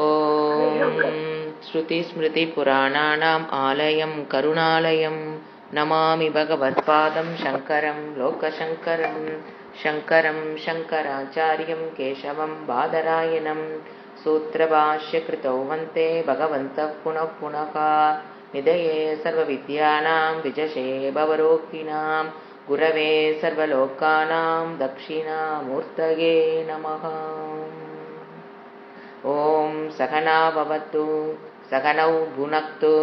ஓம் ஸ்ருதி ஸ்மிருதி புராணானாம் ஆலயம் கருணாலயம் நமாமி பகவத்பாதம் சங்கரம் லோகசங்கரம் சங்கரம் சங்கராச்சாரியம் கேசவம் பாதராயணம் சூத்ரபாஷ்ய கிருதௌ வந்தே பகவந்தः புனः புனः நிதயே சர்வவித்யானாம் விஜஷே பவரோகிணாம் குரவே சர்வலோகானாம் தக்ஷிணாமூர்த்தயே நமः. ஓம் சகனா பவது சகனௌ புனக்து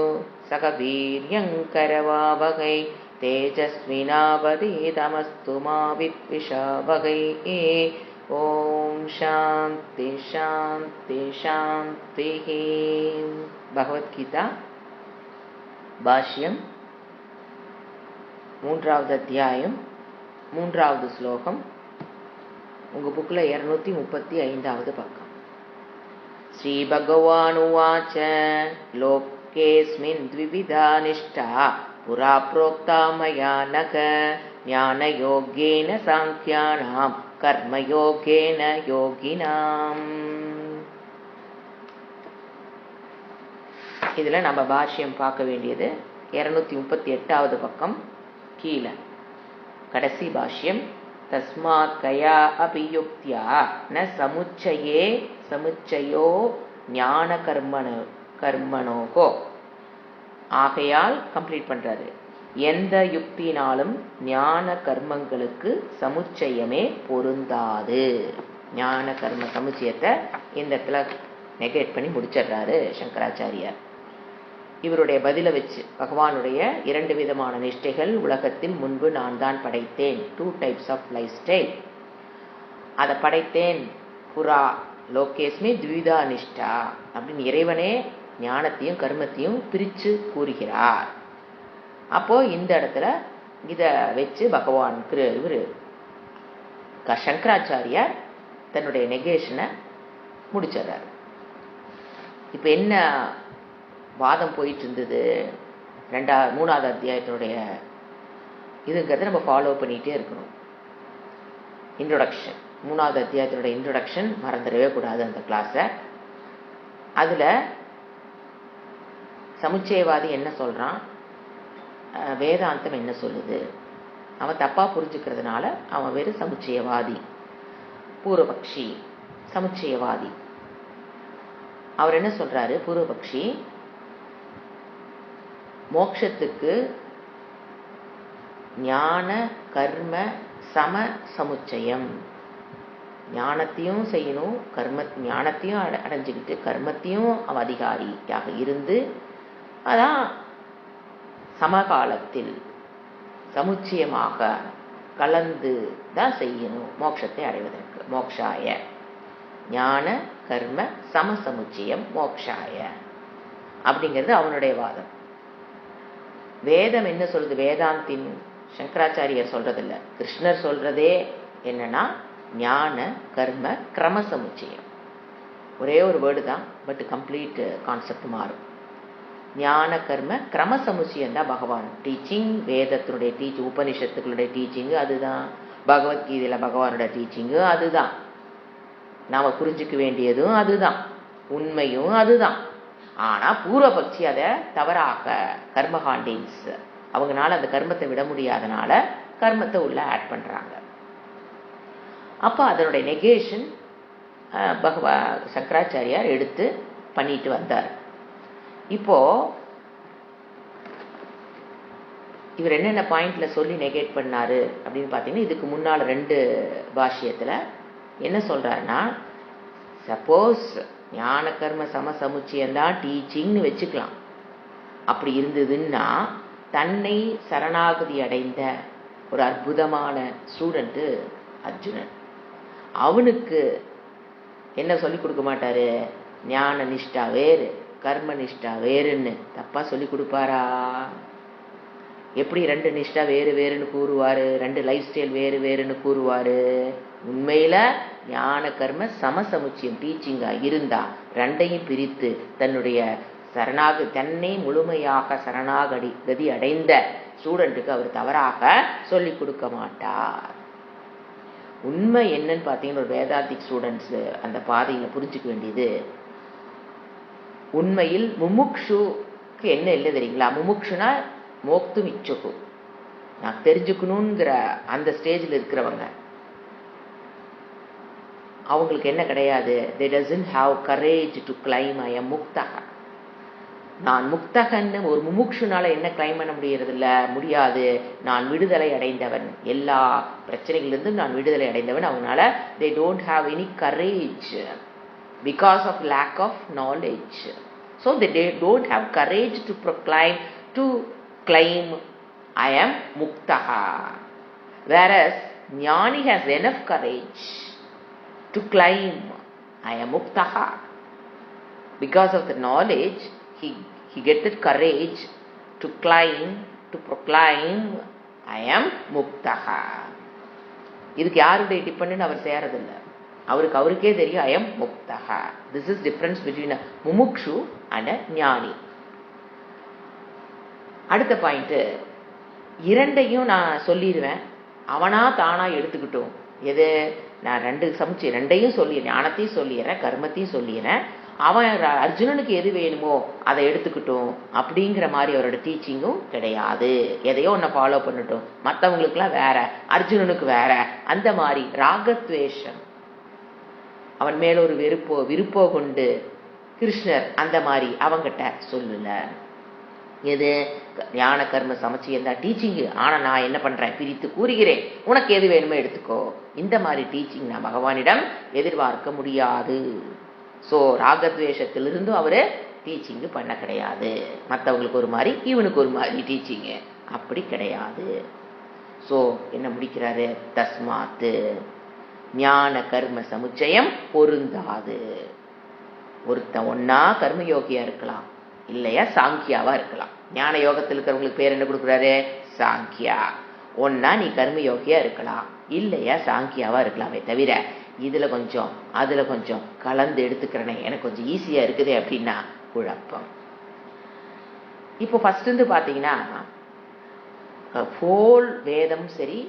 சக வீர்யங்கரவாவகை தேஜஸ்வினாவதீதமஸ்து மா வித்விஷாவகை. ஓம் சாந்தி சாந்தி சாந்தி. பகவத்கீதா பாஷ்யம் 3வது அத்தியாயம் 3வது ஸ்லோகம். உங்கள் புக்கில் 235வது பக்கம். ஸ்ரீ பகவானுவாச்ச லோகேஸ்மின் த்விவிதா நிஷ்டா புரா ப்ரோக்தா மயா நக ஞானயோகேன சாங்கியானாம் கர்மயோகேன யோகினாம். இதில் நம்ம பாஷ்யம் பார்க்க வேண்டியது 238வது பக்கம் கீழே கடைசி பாஷ்யம். தஸ்மாத் கயா அபியுக்தியா ந சமுச்சயே சமுச்சயோ ஞான கர்மணோகோ. ஆகையால் கம்ப்ளீட் பண்றாரு. எந்த யுக்தினாலும் ஞான கர்மங்களுக்கு சமுச்சயமே பொருந்தாது. ஞான கர்ம சமுச்சயத்தை இந்த இடத்துல நெகேட் பண்ணி முடிச்சிடுறாரு சங்கராச்சாரியார். இவருடைய பதிலை வச்சு பகவானுடைய 2 விதமான நிஷ்டைகள் உலகத்தில் முன்பு நான் தான் படைத்தேன், 2 types ஆஃப் லைஃப் ஸ்டைல். அதை படைத்தேன். புரா லோகேஸ்மி த்விதா நிஷ்டா அப்படின்னு இறைவனே ஞானத்தையும் கர்மத்தையும் பிரித்து கூறுகிறார். அப்போ இந்த இடத்துல இதை வச்சு பகவான் இவர் சங்கராச்சாரியார் தன்னுடைய நெகேஷனை முடிச்சிடுறார். இப்போ என்ன வாதம் போயிட்டு இருந்தது 3வது அத்தியாயத்தினுடைய இதுங்கிறத நம்ம ஃபாலோ பண்ணிகிட்டே இருக்கணும். இன்ட்ரோடக்ஷன், 3வது அத்தியாயத்தினுடைய இன்ட்ரோடக்ஷன் மறந்துடவே கூடாது அந்த கிளாஸை. அதில் சமுச்சயவாதி என்ன சொல்கிறான், வேதாந்தம் என்ன சொல்லுது, அவன் தப்பாக புரிஞ்சுக்கிறதுனால அவன் வேறு சமுச்சயவாதி. பூர்வபக்ஷி சமுச்சயவாதி. அவர் என்ன சொல்கிறாரு, பூர்வபக்ஷி மோட்சத்துக்கு ஞான கர்ம சம சமுச்சயம். ஞானத்தையும் செய்யணும், ஞானத்தையும் அடைஞ்சுக்கிட்டு கர்மத்தையும் அவன் அதிகாரியாக இருந்து அதான் சமகாலத்தில் சமுச்சயமாக கலந்து தான் செய்யணும் மோட்சத்தை அடைவதற்கு. மோக்ஷாய ஞான கர்ம சமசமுச்சயம் மோக்ஷாய அப்படிங்கிறது அவனுடைய வாதம். வேதம் என்ன சொல்றது, வேதாந்தின் சங்கராச்சாரியர் சொல்றதில்ல, கிருஷ்ணர் சொல்றதே என்னன்னா ஞான கர்ம கிரம சமுச்சயம். ஒரே ஒரு வேர்டு தான், பட் கம்ப்ளீட் கான்செப்ட் மாறும். ஞான கர்ம கிரம சமுச்சயம் தான் பகவான் டீச்சிங். வேதத்தினுடைய உபனிஷத்துக்களுடைய டீச்சிங்கு அதுதான், பகவத்கீதையில் பகவானோட டீச்சிங்கு அதுதான், நாம் புரிஞ்சுக்க வேண்டியதும் அதுதான், உண்மையும் அதுதான். ஆனால் பூர்வபக்ஷி அதை தவறாக கர்மகாண்டின்ஸ் அவங்களால அந்த கர்மத்தை விட முடியாதனால கர்மத்தை உள்ள ஆட் பண்ணுறாங்க. அப்போ அதனுடைய நெகேஷன் சங்கராச்சாரியார் எடுத்து பண்ணிட்டு வந்தார். இப்போ இவர் என்னென்ன பாயிண்ட்ல சொல்லி நெகேட் பண்ணாரு அப்படின்னு பார்த்தீங்கன்னா, இதுக்கு முன்னால் 2 பாஷ்யத்தில் என்ன சொல்றாருன்னா, சப்போஸ் ஞான கர்ம சமசமுச்சயம்தான் டீச்சிங்னு வச்சுக்கலாம். அப்படி இருந்ததுன்னா தன்னை சரணாகதி அடைந்த ஒரு அற்புதமான ஸ்டூடெண்ட்டு அர்ஜுனன், அவனுக்கு என்ன சொல்லி கொடுக்க மாட்டாரு, ஞான நிஷ்டா வேறு கர்ம நிஷ்டா வேறுன்னு தப்பா சொல்லி கொடுப்பாரா? எப்படி 2 நிஷ்டா வேறு வேறுன்னு கூறுவாரு, 2 லைஃப் ஸ்டைல் வேறு வேறுன்னு கூறுவாரு? உண்மையில ஞான கர்ம சமசமுச்சியம் டீச்சிங்கா இருந்தா 2ஐயும் பிரித்து தன்னுடைய தன்னை முழுமையாக சரணாகதி அடைந்த ஸ்டூடெண்ட்டுக்கு அவர் தவறாக சொல்லி கொடுக்க மாட்டார். உண்மை என்னன்னு பார்த்தீங்கன்னா, ஒரு வேதாந்திக் ஸ்டூடெண்ட்ஸு அந்த பாதையில் புரிஞ்சுக்க வேண்டியது, உண்மையில் முமுக்ஷுக்கு என்ன இல்லை தெரியுங்களா? முமுக்ஷுனா மோக்து மிச்சுகு, நான் தெரிஞ்சுக்கணுங்கிற அந்த ஸ்டேஜில் இருக்கிறவங்க, அவங்களுக்கு என்ன கிடையாது? they doesn't have courage to climb I am முக்தக. நான் முக்தகன்னு ஒரு முமுக்ஷுனால என்ன கிளைம் பண்ண முடியாது. நான் விடுதலை அடைந்தவன், எல்லா பிரச்சனைகளிலிருந்தும் நான் விடுதலை அடைந்தவன். அவனால they don't have any courage because of lack of knowledge. So they don't have courage to claim I am muktaha. Whereas jnani has enough courage to claim I am muktaha. Because of the knowledge, he get the courage to proclaim I am muktaha. இதுக்கு யாருடைய depend அவர் சேரதில்லை. அவருக்கே தெரியும் I am muktaha. This is difference between a mumukshu and a ஞானி. அடுத்த point, இரண்டையும் நான் சொல்லிடுவேன், அவனா தானா எடுத்துக்கிட்டோம். எது? நான் ரெண்டையும் சொல்லிடுறேன், ஞானத்தையும் சொல்லிடுறேன், கர்மத்தையும் சொல்லிடுறேன். அவன் அர்ஜுனனுக்கு எது வேணுமோ அதை எடுத்துக்கிட்டோம் அப்படிங்கிற மாதிரி அவரோட டீச்சிங்கும் கிடையாது. எதையோ ஒன்றை ஃபாலோ பண்ணட்டும், மற்றவங்களுக்குலாம் வேற, அர்ஜுனனுக்கு வேற, அந்த மாதிரி ராகத்வேஷம், அவன் மேல ஒரு விருப்போ கொண்டு கிருஷ்ணர் அந்த மாதிரி அவங்கிட்ட சொல்லல. எது? ஞான கர்ம சமச்சயம் தான் டீச்சிங்கு. ஆனா நான் என்ன பண்றேன்? பிரித்து கூறுகிறேன், உனக்கு எது வேணுமோ எடுத்துக்கோ. இந்த மாதிரி டீச்சிங் நான் பகவானிடம் எதிர்பார்க்க முடியாது. ஸோ ராகத்வேஷத்திலிருந்தும் அவரு டீச்சிங்கு பண்ண கிடையாது. மற்றவங்களுக்கு ஒரு மாதிரி, இவனுக்கு ஒரு மாதிரி டீச்சிங்கு அப்படி கிடையாது. ஸோ என்ன முடிக்கிறாரு? தஸ்மாத்து ஞான கர்ம சமுச்சயம் பொருந்தாது. ஒருத்தன் ஒன்னா கர்மயோகியா இருக்கலாம், இல்லையா சாங்கியாவா இருக்கலாம். ஞான யோகத்தில் இருக்கிறவங்களுக்கு பேர் என்ன கொடுக்குறாரு? சாங்கியா. ஒன்னா நீ கர்மயோகியா இருக்கலாம், இல்லையா சாங்கியாவா இருக்கலாமே தவிர இதுல கொஞ்சம் அதுல கொஞ்சம் கலந்து எடுத்துக்கிறனே, எனக்கு கொஞ்சம் ஈஸியா இருக்குது அப்படின்னா குழப்பம். இப்போ ஃபர்ஸ்ட் பாத்தீங்கன்னா, ஹோல் வேதம் சரி,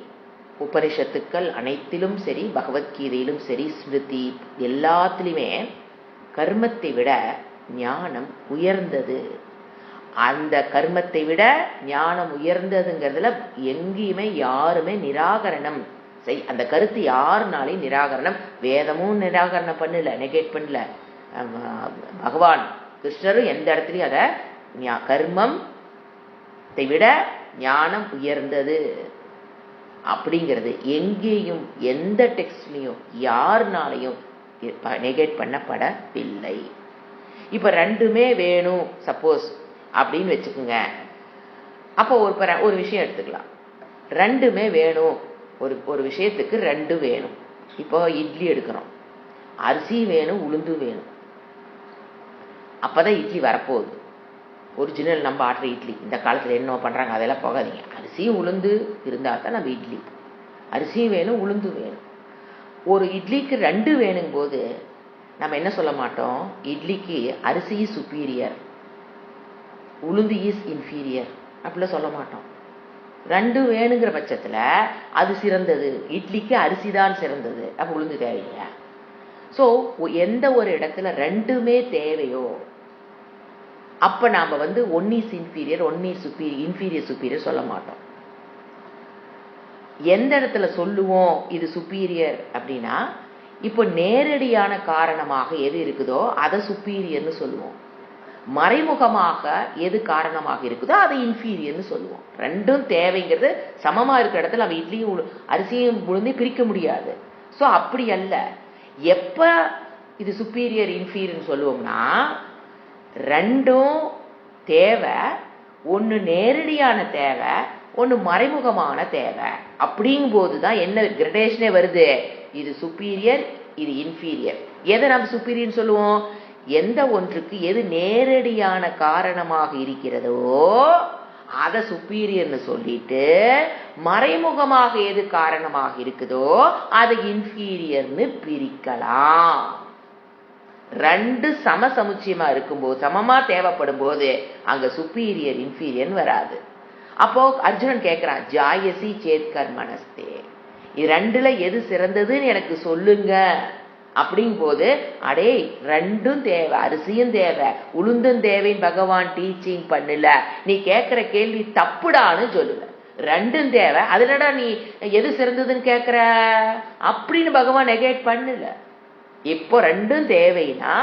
உபனிஷத்துக்கள் அனைத்திலும் சரி, பகவத்கீதையிலும் சரி, ஸ்மிருதி எல்லாத்திலுமே கர்மத்தை விட ஞானம் உயர்ந்தது. அந்த கர்மத்தை விட ஞானம் உயர்ந்ததுங்கிறதுல எங்கேயுமே யாருமே நிராகரணம் அந்த கருத்து யாருனாலையும் நிராகரணம், வேதமும் நிராகரணம் பண்ணல, நெகேட் பண்ணல, பகவான் கிருஷ்ணரும் எந்த இடத்துலையும் அதை கர்மத்தை விட ஞானம் உயர்ந்தது அப்படிங்கிறது எங்கேயும் எந்த டெக்ஸ்ட்லையும் யாருனாலையும் நெகேட் பண்ணப்படவில்லை. இப்ப ரெண்டுமே வேணும் சப்போஸ் அப்படின்னு வச்சுக்கோங்க. அப்போ ஒரு விஷயம் எடுத்துக்கலாம், ரெண்டுமே வேணும். ஒரு விஷயத்துக்கு ரெண்டு வேணும். இப்போ இட்லி எடுக்கிறோம், அரிசி வேணும், உளுந்து வேணும், அப்பதான் இட்லி வரப்போகுது. ஒரிஜினல் நம்ம ஆட்டுற இட்லி. இந்த காலத்துல என்ன பண்றாங்க அதெல்லாம் போகாதீங்க, அரிசியும் உளுந்து இருந்தா தான் நம்ம இட்லி. அரிசியும் வேணும், உளுந்து வேணும். ஒரு இட்லிக்கு ரெண்டு வேணும் போது நம்ம என்ன சொல்ல மாட்டோம்? இட்லிக்கு அரிசி இஸ் சுப்பீரியர், உளுந்து இஸ் இன்ஃபீரியர் அப்படிலாம் சொல்ல மாட்டோம். ரெண்டு வேணுங்கிற பட்சத்துல அது சிறந்தது, இட்லிக்கு அரிசி தான் சிறந்தது, அப்ப உளுந்து தேவையில்லை. சோ எந்த ஒரு இடத்துல ரெண்டுமே தேவையோ அப்ப நாம one is inferior, one is superior, inferior superior சொல்ல மாட்டோம். எந்த இடத்துல சொல்லுவோம் இது சுப்பீரியர் அப்படின்னா, இப்போ நேரடியான காரணமாக எது இருக்குதோ அதை சுப்பீரியர்னு சொல்லுவோம், மறைமுகமாக எது காரணமாக இருக்குதோ அதை இன்ஃபீரியர்னு சொல்லுவோம். ரெண்டும் தேவைங்கிறது சமமா இருக்கிற இடத்துல நம்ம இட்லியும் அரிசியும் உளுந்து பிரிக்க முடியாது. ஸோ அப்படி அல்ல. எப்ப இது சுப்பீரியர் இன்ஃபீரியர்னு சொல்லுவோம்னா, ரெண்டும் தேவை, ஒன்று நேரடியான தேவை, ஒன்று மறைமுகமான தேவை. அப்படிங்கும் போதுதான் என்ன கிரடேஷனே வருது, இது சுப்பீரியர், இது இன்ஃபீரியர். எதை நம்ம சுப்பீரியர்னு சொல்லுவோம்? எந்த ஒன்றுக்கு எது நேரடியான காரணமாக இருக்கிறதோ அதை சுப்பீரியர்னு சொல்லிட்டு, மறைமுகமாக எது காரணமாக இருக்குதோ அதை இன்ஃபீரியர்னு பிரிக்கலாம். ரெண்டு சமசமுச்சியமா இருக்கும்போது, சமமா தேவைப்படும் போது அங்க சுப்பீரியர் இன்ஃபீரியர் வராது. அப்போ அர்ஜுனன் கேட்கிறான், ஜாயசி சேத்கர் மனஸ்தே, இது ரெண்டுல எது சிறந்ததுன்னு எனக்கு சொல்லுங்க அப்படிங்கும் போது அடே ரெண்டும் தேவை, அரிசியும் தேவை, உளுந்தும் தேவைன்னு பகவான் டீச்சிங் பண்ணல. நீ கேட்கிற கேள்வி தப்புடான்னு சொல்லுவ. ரெண்டும் தேவை, அதுலடா நீ எது சிறந்ததுன்னு கேட்கிற அப்படின்னு பகவான் நெகேட் பண்ணல. இப்போ ரெண்டும் தேவைன்னா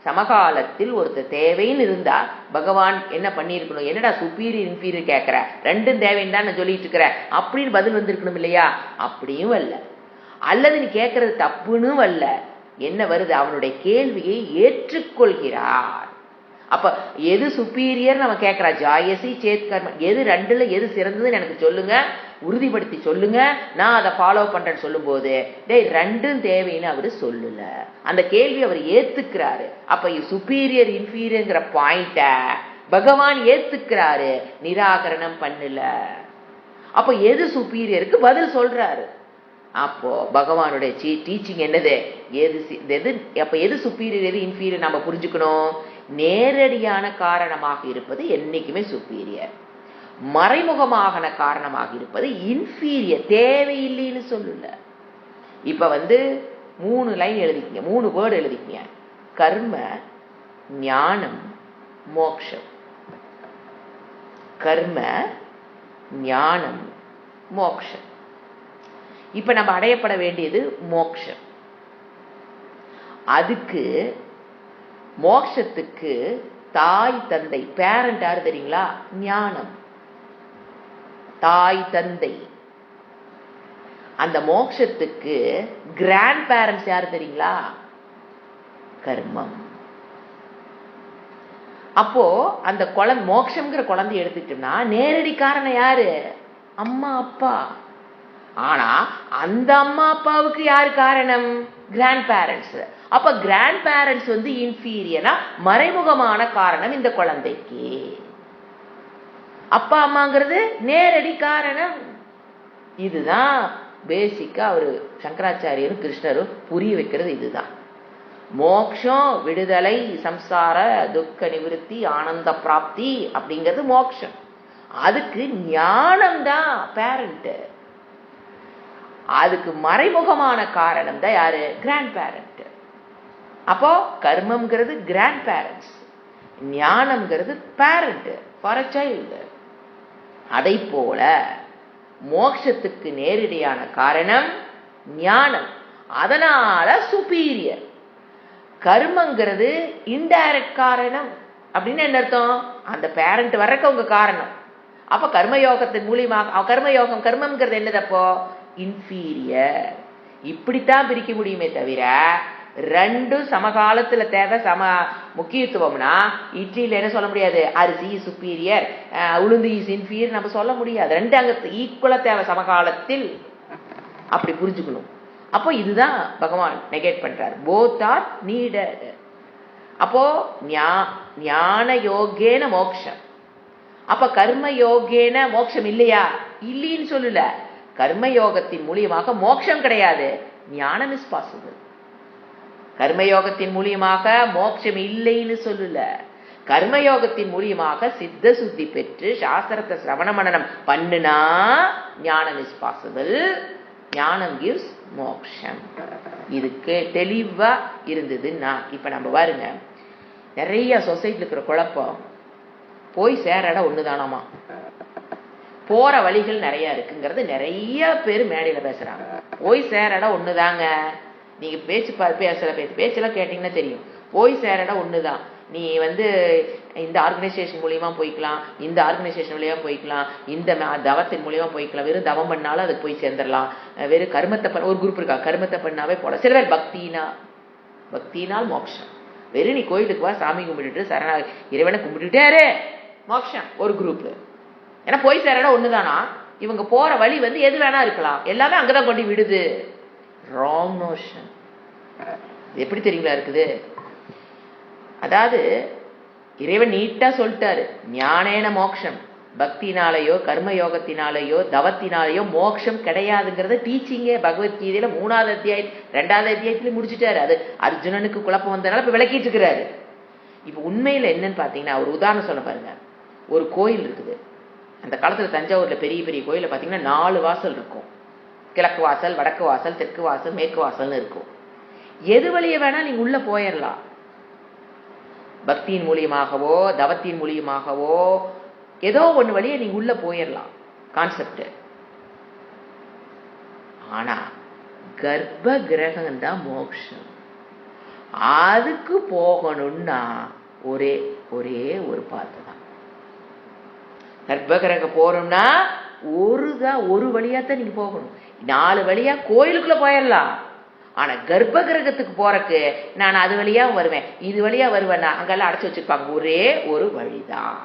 சமகாலத்தில் ஒருத்தர் தேவைன்னு இருந்தா பகவான் என்ன பண்ணிருக்கணும்? என்னடா சுப்பீரியர் இன்ஃபீரியர் கேட்கிற, ரெண்டும் தேவைன்னு தான் நான் சொல்லிட்டு இருக்கிற அப்படின்னு பதில் வந்திருக்கணும் இல்லையா? அப்படியும் அல்ல. அல்லது நீ கேட்கறது தப்புன்னு அல்ல. என்ன வருது? அவனுடைய கேள்வியை ஏற்றுக்கொள்கிறார். அப்ப எது சுப்பீரியர் நம்ம கேட்கிறா? ஜாயசி சேத் கர்ம, எது ரெண்டுல எது சிறந்ததுன்னு எனக்கு சொல்லுங்க, உறுதிப்படுத்தி சொல்லுங்க, நான் அதை ஃபாலோ பண்றேன்னு சொல்லும் போது ரெண்டும் தேவைன்னு அவரு சொல்லல. அந்த கேள்வி அவர் ஏத்துக்கிறாரு. அப்ப சுப்பீரியர் இன்ஃபீரியர்ங்கிற பாயிண்ட பகவான் ஏத்துக்கிறாரு, நிராகரணம் பண்ணல. அப்ப எது சுப்பீரியருக்கு பதில் சொல்றாரு. அப்போ பகவானுடைய டீச்சிங் என்னது? அப்ப எது சுப்பீரியர் எது இன்ஃபீரியர் நம்ம புரிஞ்சுக்கணும். நேரடியான காரணமாக இருப்பது என்னைக்குமே சுப்பீரியர், மறைமுகமான காரணமாக இருப்பது இன்ஃபீரியர். தேவையில்லைன்னு சொல்லல. இப்ப 3 லைன் எழுதிக்கங்க, 3 வேர்டு எழுதிக்கங்க. கர்ம, ஞானம், மோக்ஷம். கர்ம, ஞானம், மோக்ஷம். இப்ப நம்ம அடையப்பட வேண்டியது மோக்ஷம். அதுக்கு மோக்ஷத்துக்கு தாய் தந்தை, பேரண்ட் யாரு தெரியுங்களா? ஞானம். தாய் தந்தை. அந்த மோக்ஷத்துக்கு கிராண்ட் பேரண்ட்ஸ் யாரு தெரியுங்களா? கர்மம். அப்போ அந்த குழந்தை, மோக்ஷம்ங்கிற குழந்தை எடுத்துட்டோம்னா நேரடி காரணம் யாரு? அம்மா அப்பா. ஆனா அந்த அம்மா அப்பாவுக்கு யாரு காரணம்? Grand parents. அப்ப கிராண்ட் பேரண்ட்ஸ் இன்ஃபீரியரா, மறைமுகமான காரணம் இந்த குழந்தைக்கு. அப்பா அம்மாங்கிறது நேரடி காரணம். இதுதான் பேசிக்கா அவரு சங்கராச்சாரியரும் கிருஷ்ணரும் புரிய வைக்கிறது. இதுதான் மோக்ஷம், விடுதலை, சம்சார துக்க நிவிருத்தி, ஆனந்த பிராப்தி அப்படிங்கிறது மோக்ஷம். அதுக்கு ஞானம் தான் பேரண்ட். அதுக்கு மறைமுகமான காரணம் தான் யாரு? Grandparent. அப்போ கர்மம்ங்கிறது கிராண்ட் பேரண்ட்ஸ், ஞானம்ங்கிறது பேரண்ட் ஃபார் அ சைல்டு. அதை போல மோட்சத்துக்கு நேரடியான காரணம் ஞானம், அதனால சுப்பீரியர். கர்மங்கிறது இன்டைரக்ட் காரணம். அப்படின்னு என்ன அர்த்தம்? அந்த பேரண்ட் வர்றக்கு அவங்க காரணம். அப்ப கர்மயோகத்தின் மூலியமாக கர்மயோகம், கர்மம்ங்கிறது என்னதப்போ? இன்ஃபீரியர். இப்படித்தான் பிரிக்க முடியுமே தவிர ரெண்டும் சமகாலத்துல தேவை, சம முக்கியத்துவம்னா இட்லியில என்ன சொல்ல முடியாது? அரிசி சுப்பீரியர், உளுந்து இஸ் இன்ஃபீரியர் நம்ம சொல்ல முடியாது. ரெண்டு அங்க ஈக்குவலா தேவை சமகாலத்தில். அப்படி புரிஞ்சுக்கணும். அப்போ இதுதான் பகவான் நெகேட் பண்றார். Both are needed. அப்போ ஞான யோகேன மோக்ஷம். அப்ப கர்ம யோகேன மோக்ஷம் இல்லையா? இல்லைன்னு சொல்லல. கர்மயோகத்தின் மூலியமாக மோட்சம் கிடையாது, ஞானம் இஸ் பாசிபிள். கர்மயோகத்தின் மூலியமாக மோட்சம் இல்லைன்னு சொல்லல. கர்மயோகத்தின் மூலியமாக சித்த சுத்தி பெற்று சாஸ்திரத்தை சிரவண மனனம் பண்ணுனா ஞானம் இஸ் பாசிபிள். ஞானம் கிவ்ஸ் மோக்ஷம். இதுக்கு தெளிவா இருந்ததுன்னா இப்ப நம்ம பாருங்க, நிறைய சொசைட்டில இருக்கிற குழப்பம், போய் சேர இடம் ஒண்ணுதானாமா, போற வழிகள் நிறைய இருக்குங்கிறது நிறைய பேர் மேடையில பேசுறாங்க. போய் சேர இடம் ஒண்ணுதாங்க. நீங்க பேச்செல்லாம் கேட்டீங்கன்னா தெரியும். போய் சேர இடம் ஒண்ணுதான். நீ இந்த ஆர்கனைசேஷன் மூலியமா போய்க்கலாம், இந்த ஆர்கனைசேஷன் மூலியமா போய்க்கலாம், இந்த தவத்தின் மூலியமா போய்க்கலாம். வெறும் தவம் பண்ணாலும் அதுக்கு போய் சேர்ந்துடலாம். வெறும் கர்மத்தை பண்ண ஒரு குரூப் இருக்கா, கர்மத்தை பண்ணாவே போல. சில பேர் பக்தினால் மோட்சம். வெறும் நீ கோயிலுக்கு வா, சாமி கும்பிட்டுட்டு சரணா இறைவனை கும்பிட்டுட்டே மோட்சம் ஒரு குரூப். ஏன்னா போய் சேர இடம் ஒண்ணுதானா? இவங்க போற வழி எது வேணா இருக்கலாம், எல்லாமே அங்கதான் கொண்டு விடுது. Wrong notion. எப்படி தெரியுங்களா இருக்குது? அதாவது இறைவன் நீட்டா சொல்லிட்டாரு, ஞானேன மோக்ஷம். பக்தினாலேயோ கர்மயோகத்தினாலேயோ தவத்தினாலேயோ மோட்சம் கிடையாதுங்கிறத டீச்சிங்கே பகவத்கீதையில 3வது அத்தியாயம் 2வது அத்தியாயத்துல முடிச்சுட்டாரு. அது அர்ஜுனனுக்கு குழப்பம் வந்தனால இப்ப விளக்கிட்டு இருக்கிறாரு. இப்ப உண்மையில என்னன்னு பாத்தீங்கன்னா, ஒரு உதாரணம் சொல்ல பாருங்க. ஒரு கோயில் இருக்குது. அந்த காலத்துல தஞ்சாவூர்ல பெரிய பெரிய கோயில பாத்தீங்கன்னா 4 வாசல் இருக்கும். கிழக்கு வாசல், வடக்கு வாசல், தெற்கு வாசல், மேற்கு வாசல்னு இருக்கும். எது வழிய வேணா நீங்க உள்ள போயிடலாம். பக்தியின் மூலியமாகவோ தவத்தின் மூலியமாகவோ ஏதோ ஒண்ணு வழிய நீங்க உள்ள போயிடலாம் கான்செப்ட். ஆனா கர்ப்ப கிரகம் தான் மோட்சம். அதுக்கு போகணும்னா ஒரே ஒரு பாத்து தான். கர்ப்ப கிரகம் போறோம்னா ஒரு வழியாத்தான் நீங்க போகணும். 4 வழியா கோயிலுக்குள்ள போயிடலாம். ஆனா கர்ப்ப கிரகத்துக்கு போறக்கு நான் அது வழியா வருவேன் இது வழியா வருவேன்னா அங்கெல்லாம் அடைச்சு வச்சிருப்பாங்க. ஒரே ஒரு வழிதான்.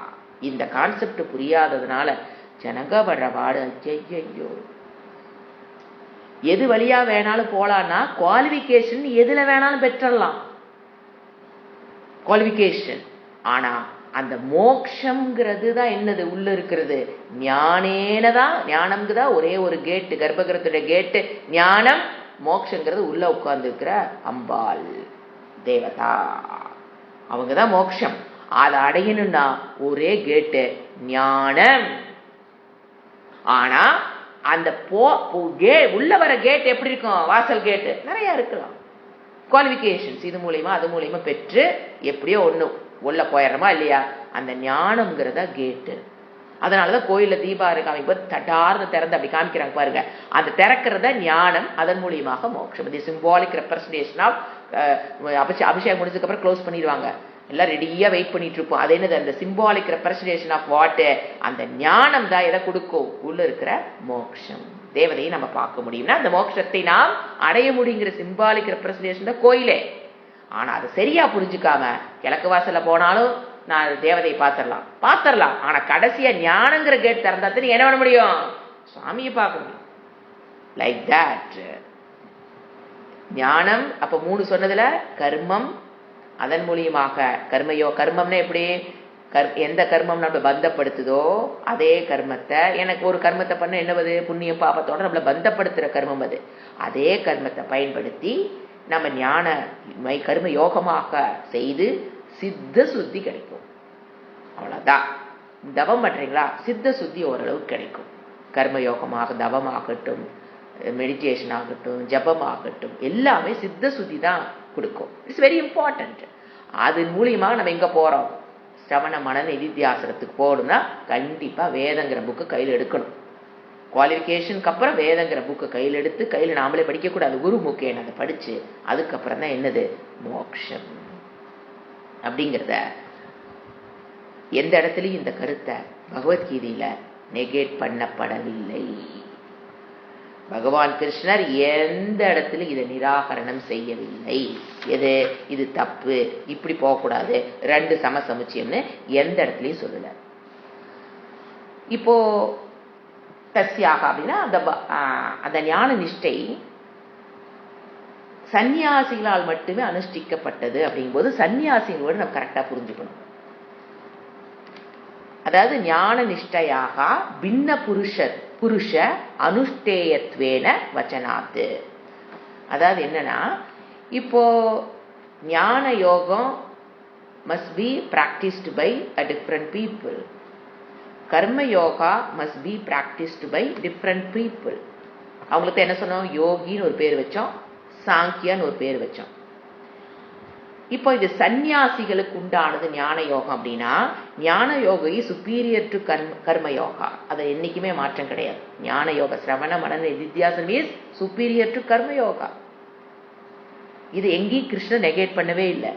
இந்த கான்செப்ட் புரியாததுனால ஜனங்க படுற பாடு. ஐயோ, எது வழியா வேணாலும் போலான்னா குவாலிபிகேஷன் எதுல வேணாலும் பெற்றலாம் குவாலிபிகேஷன். ஆனா அந்த மோக்ஷம்ங்கிறது தான் என்னது உள்ள இருக்கிறது ஞானேனதான். ஞானம்க்கு தான் ஒரே ஒரு கேட்டு, கர்ப்பகிரகத்துடைய கேட்டு ஞானம். மோக்ஷங்கிறது உள்ள உட்கார்ந்து இருக்கிற அம்பாள் தேவதா, அவங்கதான் மோக்ஷம். அதை அடையணும்னா ஒரே கேட்டு ஞானம். ஆனா அந்த உள்ள வர கேட் எப்படி இருக்கும்? வாசல் கேட்டு நிறைய இருக்கலாம். குவாலிபிகேஷன்ஸ் இது மூலியமா அது மூலியமா பெற்று எப்படியோ ஒண்ணு உள்ள போயிடுறோமா இல்லையா? அந்த ஞானம்ங்கிறதா கேட்டு. அதனாலதான் கோயில்ல தீபாவளி காமிக்கும் தட்டார்னு திறந்து அப்படி காமிக்கிறாங்க பாருங்க. அந்த திறக்கிறத ஞானம், அதன் மூலியமாக மோட்சம். இது சிம்பாலிக் ரெப்ரசன்டேஷன் ஆஃப் அபிஷேகம் முடிஞ்சதுக்கு அப்புறம் க்ளோஸ் பண்ணிடுவாங்க. எல்லாம் ரெடியா வெயிட் பண்ணிட்டு இருப்போம். அது என்னது? அந்த சிம்பாலிக் ரெப்ரசன்டேஷன் ஆஃப் வாட்? அந்த ஞானம் தான் எதை கொடுக்கும்? உள்ள இருக்கிற மோட்சம். தேவதையை நம்ம பார்க்க முடியும்னா அந்த மோட்சத்தை நாம் அடைய முடியுங்கிற சிம்பாலிக் ரெப்ரசன்டேஷன் தான் கோயிலே. ஆனா அது சரியா புரிஞ்சுக்காம கிழக்கு வாசல்ல போனாலும் நான் தேவதையை பாத்திரலாம். ஆனா கடைசியா ஞானங்கிற கேட் திறந்தா நீ என்ன பண்ண முடியும்? சுவாமியை பார்க்க முடியும். லைக் தட் ஞானம். அப்ப 3 சொன்னதுல கர்மம், அதன் மூலியமாக கர்மம்னா எப்படி? எந்த கர்மம் நம்ம பந்தப்படுத்துதோ அதே கர்மத்தை, எனக்கு ஒரு கர்மத்தை பண்ண என்னவது? புண்ணிய பாபத்தோட நம்மளை பந்தப்படுத்துற கர்மம் அது. அதே கர்மத்தை பயன்படுத்தி நம்ம ஞான கர்ம யோகமாக செய்து சித்த சுத்தி கிடைக்கும். அவ்வளவுதான். தவம் பண்றீங்களா? சித்த சுத்தி ஓரளவு கிடைக்கும். கர்மயோகமாக தவமாகட்டும், மெடிடேஷன் ஆகட்டும், ஜபம் ஆகட்டும், எல்லாமே சித்த சுத்தி தான் கொடுக்கும். It's very important. அது மூலியமாக நம்ம எங்க போறோம்? சிரவண மன நிதித்தியாசனத்துக்கு போகணும்னா கண்டிப்பா வேதங்கிற புக்கு கையில் எடுக்கணும். குவாலிஃபிகேஷனுக்கு அப்புறம் வேதங்கிற புக்கு கையில் எடுத்து, கையில் நாமளே படிக்கக்கூடாது, குரு முக்கேன் அதை படிச்சு அதுக்கப்புறம் தான் என்னது மோட்சம் அப்படிங்கிறத. எந்த இடத்துலையும் இந்த கருத்தை பகவத்கீதையில நெகேட் பண்ணப்படவில்லை. பகவான் கிருஷ்ணர் எந்த இடத்துலையும் இதை நிராகரணம் செய்யவில்லை. இது தப்பு, இப்படி போகக்கூடாது, 2 சமசமுச்சியம்னு எந்த இடத்துலையும் சொல்லல. இப்போ தஸ்யாக அப்படின்னா அந்த ஞான நிஷ்டை சன்னியாசிகளால் மட்டுமே அனுஷ்டிக்கப்பட்டது. அப்படிங்கும்போது சன்னியாசிகளோடு நம்ம கரெக்டா புரிஞ்சுக்கணும். அதாவது ஞான நிஷ்டையாக பின்ன புருஷ அனுஷ்டேயத்வேன வச்சனாத்து. அதாவது என்னன்னா, இப்போ ஞான யோகம் must be practiced by a different people. கர்ம yoga must be practiced by different people. அவங்களுக்கு என்ன சொன்னோம்? யோகின்னு ஒரு பேர் வச்சோம், சாங்கியான்னு ஒரு பேர் வச்சோம். இப்போ இது சன்னியாசிகளுக்கு உண்டானது ஞான யோகம். அப்படின்னா ஞான யோகை சுப்பீரியர் டு கர்ம யோகா. அதை என்னைக்குமே மாற்றம் கிடையாது. ஞான யோக சிரவண மன நிதித்தியாசனம் இஸ் சுப்பீரியர் டு கர்ம யோகா. இது எங்கேயும் கிருஷ்ணன் நெகேட் பண்ணவே இல்லை.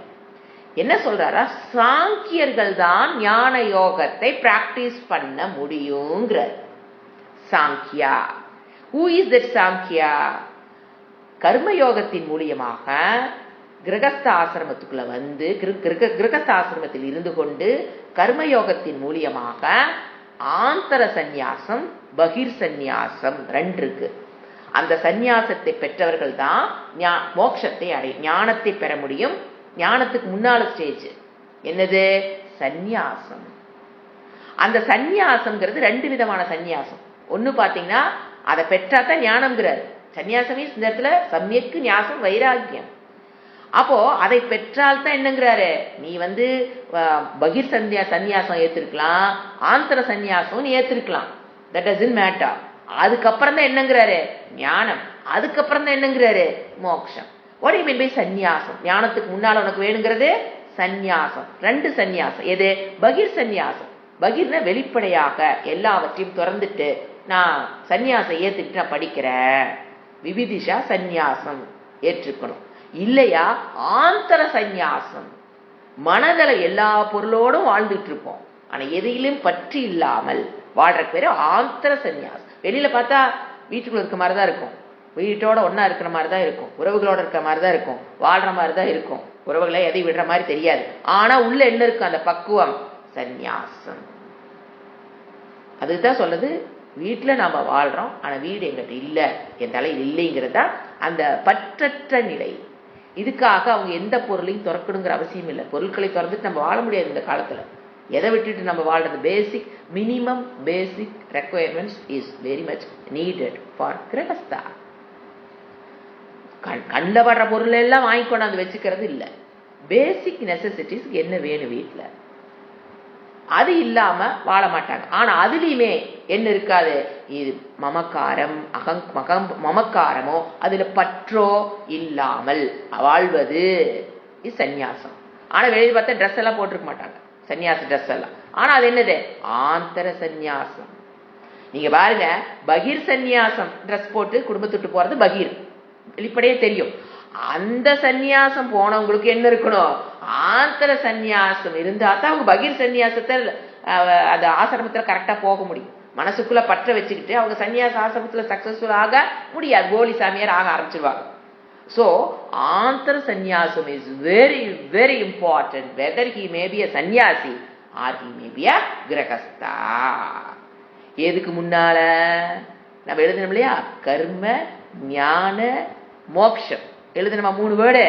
என்ன சொல்றாரா? சாங்கியர்கள் தான் ஞான யோகத்தை பிராக்டிஸ் பண்ண முடியுங்கிறார். Sankhya. Who is that Sankhya? கர்மயோகத்தின் மூலியமாக கிரகஸ்த ஆசிரமத்துக்குள்ள வந்து கிரகஸ்த ஆசிரமத்தில் இருந்து கொண்டு கர்மயோகத்தின் மூலியமாக ஆந்தர சந்நியாசம், பகிர் சந்நியாசம் 2 இருக்கு. அந்த சந்நியாசத்தை பெற்றவர்கள் தான் மோட்சத்தை ஞானத்தை பெற முடியும். ஞானத்துக்கு முன்னால ஸ்டேஜ் என்னது? சந்நியாசம். அந்த சந்நியாசம்ங்கிறது 2 விதமான சந்நியாசம். ஒன்னு பாத்தீங்கன்னா அதை பெற்றாதான் ஞானம்ங்கிறாரு. சந்நியாசம் இந்த இடத்துல சமயக்கு ஞாசம் வைராக்கியம். அப்போ அதை பெற்றால் தான் என்னங்கிறாரு? நீ வந்து பகிர் சந்நியாசம் ஏத்திருக்கலாம், ஆந்தர சந்நியாசம் நீ ஏத்திருக்கலாம், தட் டசன்ட் மேட்டர். அதுக்கப்புறம் தான் என்னங்கிறாரு? ஞானம். அதுக்கப்புறம் தான் என்னங்கிறாரு? மோட்சம். What do you mean by சந்நியாசம்? ஞானத்துக்கு முன்னால உனக்கு வேணுங்கிறது சந்நியாசம். 2 சந்நியாசம். எது? பகிர் சந்நியாசம். பகிர்னா வெளிப்படையாக எல்லாவற்றையும் திறந்துட்டு நான் சந்நியாசம் ஏத்துக்கிட்டு நான் படிக்கிறேன். விவிதிஷா சந்நியாசம் ஏற்றுக்கணும். இல்லையா ஆந்தர சந்நியாசம், மனதள எல்லா பொருளோடும் வாழ்ந்துட்டு இருப்போம், ஆனா எதையிலும் பற்றி இல்லாமல் வாழ்ற பேரு ஆந்தர சந்நியாசம். வெளியில பார்த்தா வீட்டுக்குள்ள இருக்க மாதிரிதான் இருக்கும், வீட்டோட ஒன்னா இருக்கிற மாதிரிதான் இருக்கும், உறவுகளோட இருக்கிற மாதிரிதான் இருக்கும், வாழ்ற மாதிரிதான் இருக்கும், உறவுகளை எதை விடுற மாதிரி தெரியாது. ஆனா உள்ள என்ன இருக்கும்? அந்த பக்குவம் சந்நியாசம். அதுதான் சொல்லுது, வீட்டுல நாம வாழ்றோம், ஆனா வீடு எங்கிட்ட இல்ல, என் தலையில் இல்லைங்கிறது தான் அந்த பற்றற்ற நிலை. இதுக்காக அவங்க எந்த பொருளையும் திறக்கணுங்கிற அவசியம் இல்லை. பொருட்களை திறந்துட்டு நம்ம வாழ முடியாது இந்த காலத்துல. எதை விட்டுட்டு நம்ம வாழ்றது? Basic minimum basic requirements is very much needed for grihastha. கண்ணில் வர்ற பொருள் எல்லாம் வாங்கி கொண்டாந்து வச்சுக்கிறது இல்லை. பேசிக் நெசசிட்டிஸ் என்ன வேணும் வீட்டுல, அது இல்லாம வாழ மாட்டாங்க. ஆனா அதுலயுமே என்ன இருக்காது? இது மமக்காரம், மமக்காரமோ அதுல பற்றோ இல்லாமல் வாழ்வது இது சந்நியாசம். ஆனா வெளியே பார்த்தா ட்ரெஸ் எல்லாம் போட்டிருக்க மாட்டாங்க, சன்னியாச ட்ரெஸ் எல்லாம். ஆனா அது என்னது? ஆந்தர சந்நியாசம். நீங்க பாருங்க, பகிர் சந்நியாசம் ட்ரெஸ் போட்டு குடும்பத்துட்டு போறது பகிர், வெளிப்படையே தெரியும். அந்த சந்நியாசம் போனவங்களுக்கு என்ன இருக்கணும்? ஆந்தர சந்நியாசம் இருந்தா தான் அவங்க பகிர் சந்நியாசத்தை அந்த ஆசிரமத்துல கரெக்டா போக முடியும். மனசுக்குள்ள பற்ற வச்சுக்கிட்டு அவங்க சன்னியாச ஆசிரமத்துல சக்சஸ்ஃபுல் ஆக முடியாது, கோலி சாமியார் ஆக ஆரம்பிச்சிருவாங்க. So, ஆந்தர சந்நியாசம் is very, very important, whether he may be a sannyasi or he may be a grahastha. எதுக்கு முன்னால நம்ம எழுதணும் இல்லையா? கர்ம, ஞான, மோக்ஷம் எழுதணுமா? 3 வேர்டு.